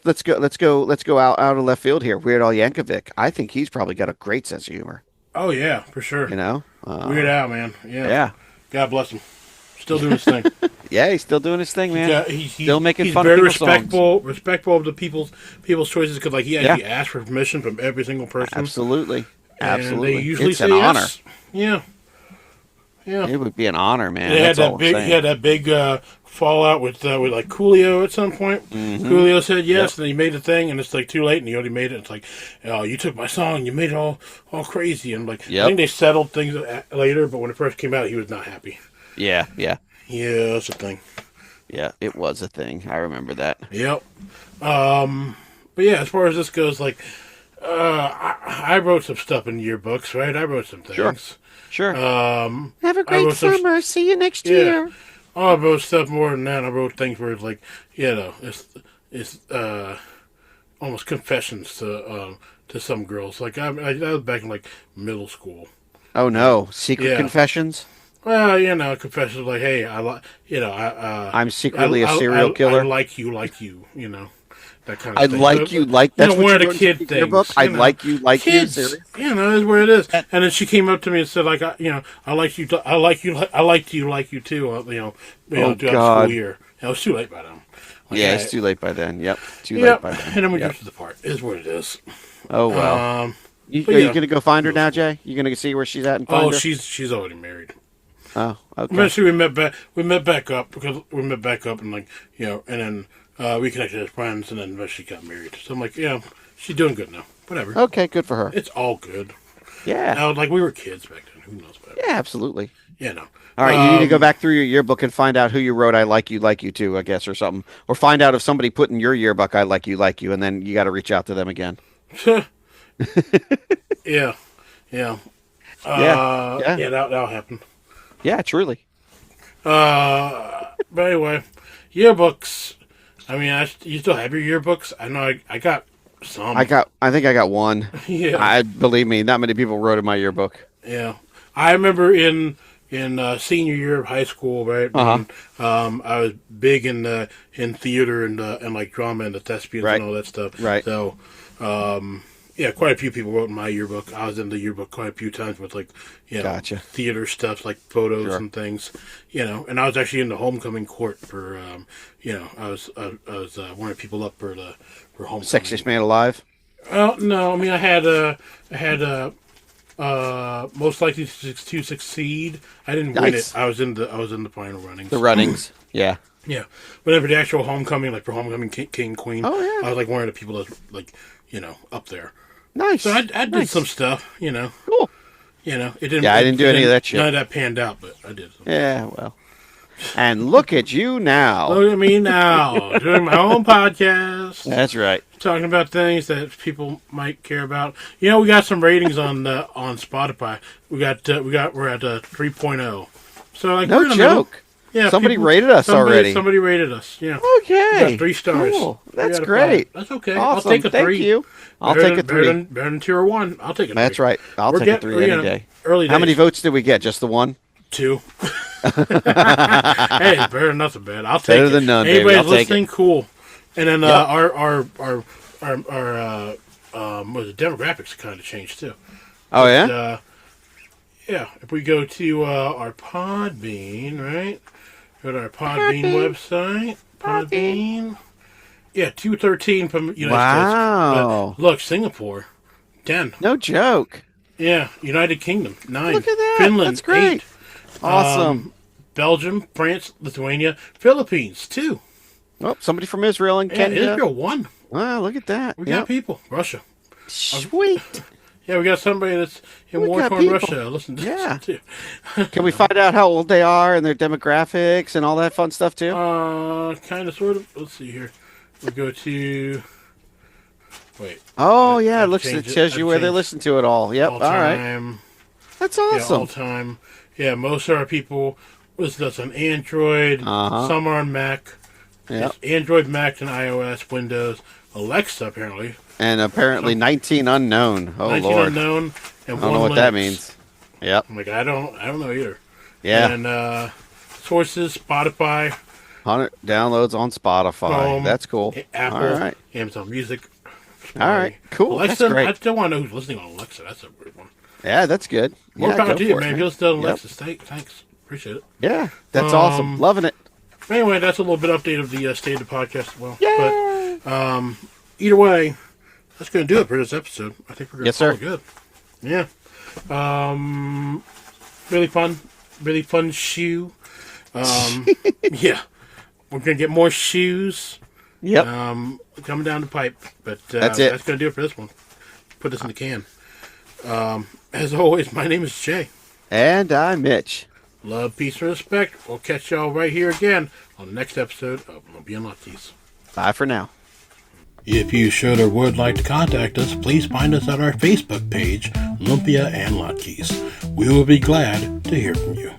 let's go out of left field here. Weird Al Yankovic. I think he's probably got a great sense of humor.
Oh yeah, for sure.
You know,
Weird Al, man. Yeah.
yeah,
God bless him. Still doing his thing.
yeah. He's still doing his thing, man.
Yeah, he's
still making
he's
fun
very
of people's
respectful of the people's choices because like he actually asked for permission from every single person.
Absolutely,
And
absolutely.
they usually
It's
say
an honor.
yes. Yeah. Yeah.
It would be an honor, man.
They had
That's all
that
I'm
big.
saying.
He had that big fallout with like Coolio at some point.
Mm-hmm.
Coolio said yes, and then he made the thing, and it's like too late, and he already made it. It's like, oh, you took my song, you made it all crazy, and like
Yep.
I think they settled things later, but when it first came out, he was not happy.
Yeah, yeah,
Yeah, that's the thing.
yeah. It was a thing. I remember that.
Yep. But yeah, as far as this goes, like, I wrote some stuff in yearbooks, right? I wrote some things.
Sure.
Um,
Have a
I
great
wrote some-
summer. See you next
Yeah.
year.
Oh, I wrote stuff more than that. I wrote things where it's like, it's almost confessions to some girls. Like I was back in like middle school.
Oh no, secret
Yeah.
confessions.
Well, confessions like, hey,
I'm secretly a serial killer.
I like you, that kind of
I
thing.
like you, like that's
one
what
of
you
the kid
wrote in
things.
your book. I like you, like
Kids,
you. Serious?
Is what it is. And then she came up to me and said, like, I like you, I like you, like you too.
Oh,
throughout the
God.
school year. It was too late by then. Like,
Yeah, it's too late by then. Yep, too late
Yep.
by then.
And then we
Yep.
get to the part. Is what it is.
Oh well.
But
Are you
yeah.
gonna go find her now, Jay? You gonna see where she's at and find
Oh,
her?
she's already married.
Oh, okay.
Eventually, we met back up and like and then we connected as friends, and then eventually got married. So I'm like, yeah, she's doing good now. Whatever.
Okay, good for her.
It's all good.
Yeah.
Now, like we were kids back then. Who knows about it?
Yeah, absolutely.
Yeah, no.
All right, you need to go back through your yearbook and find out who you wrote "I like you too," I guess, or something, or find out if somebody put in your yearbook "I like you," and then you got to reach out to them again.
Yeah, yeah,
Yeah.
That'll happen.
Yeah, truly.
But anyway, yearbooks. I mean, you still have your yearbooks? I know I got some.
I think I got one.
Yeah.
I believe me, not many people wrote in my yearbook.
Yeah, I remember in senior year of high school, right?
Uh-huh.
When, I was big in theater and like drama and the thespians
Right.
and all that stuff.
Right.
So, Yeah, quite a few people wrote in my yearbook. I was in the yearbook quite a few times with
Gotcha.
theater stuff like photos
Sure.
and things, and I was actually in the homecoming court for, I was one of the people up for homecoming.
Sexiest man alive.
Well, no, I mean I had most likely to succeed. I didn't win
Nice.
it. I was in the final runnings.
The runnings. Yeah.
Yeah, but for the actual homecoming, like for homecoming king queen,
Oh, yeah.
I was like one of the people that's like up there.
Nice.
So I did
Nice.
some stuff,
Cool.
It didn't.
Yeah, I didn't do any of that shit.
None of that panned out, but I did.
Yeah, well. And look at you now.
Look at me now, doing my own podcast,
That's right.
talking about things that people might care about. We got some ratings on Spotify. We're at 3.0. So like
No
we're in the middle.
joke.
Yeah,
Somebody rated us already.
Somebody rated us. Yeah.
Okay.
We got 3 stars.
Cool.
3
That's
out of
great.
5. That's okay.
Awesome.
I'll take a 3.
Thank you. I'll
Better
take a
than-
3.
Better than tier 1. I'll take a 3.
That's right. I'll
We're
take a
getting-
3 any day.
Early days.
How many votes did we get? Just the one?
2. Hey, it's better than nothing, man. I'll take
Better
it.
than none, baby.
Anybody's
I'll take
listening, cool. And then
Yep.
our demographics kind of changed too.
Oh, yeah?
Yeah. If we go to our Podbean, right? Go to our Podbean website. Podbean. Yeah, 213 from United
Wow.
States. But look, Singapore, 10.
No joke.
Yeah, United Kingdom, 9.
Look at that.
Finland,
That's great.
8.
Awesome.
Belgium, France, Lithuania, Philippines, 2.
Oh, somebody from Israel and
Yeah,
Kenya.
Israel, 1.
Wow, look at that.
We
Yep.
got people. Russia.
Sweet.
Yeah, we got somebody that's in
We got
war-torn
people.
Russia. Listen to
Yeah.
this too.
Can we find out how old they are and their demographics and all that fun stuff too?
Kind of, sort of. Let's see here. We go to. Wait.
Oh yeah,
I've
it
changed
tells you
I've
where they
changed
listen to it all. Yep.
all
All right.
time.
That's
Yeah, all
awesome.
time. Yeah, most of our people listen to us on Android.
Uh-huh.
Some are on Mac.
Yep.
It's Android, Mac, and iOS, Windows, Alexa apparently.
And apparently 19 unknown. Oh
19
Lord.
unknown. And
I don't know
1
what that
Linux.
means. Yep.
I'm like, I don't know either.
Yeah.
And sources, Spotify,
100 downloads on Spotify.
Chrome,
That's cool.
Apple,
All right.
Amazon Music.
All right. Cool.
Alexa,
That's great.
I still want to know who's listening on Alexa. That's a weird one.
Yeah, that's good.
More
Yeah,
power
go
to you,
for it,
man. If you listen to
Yep.
Alexa, thanks. Appreciate it.
Yeah, that's awesome. Loving it.
Anyway, that's a little bit update of the state of the podcast as well.
Yay!
But either way, that's going to do it for this episode. I think we're going to
Yes, sir.
good. Yeah. Really fun shoe. Yeah. We're going to get more shoes.
Yep.
Coming down the pipe. But
That's it.
That's going to do it for this one. Put this in the can. As always, my name is Jay.
And I'm Mitch.
Love, peace, and respect. We'll catch y'all right here again on the next episode of Lumpia and Latkes.
Bye for now.
If you should or would like to contact us, please find us at our Facebook page, Lumpia and Latkes. We will be glad to hear from you.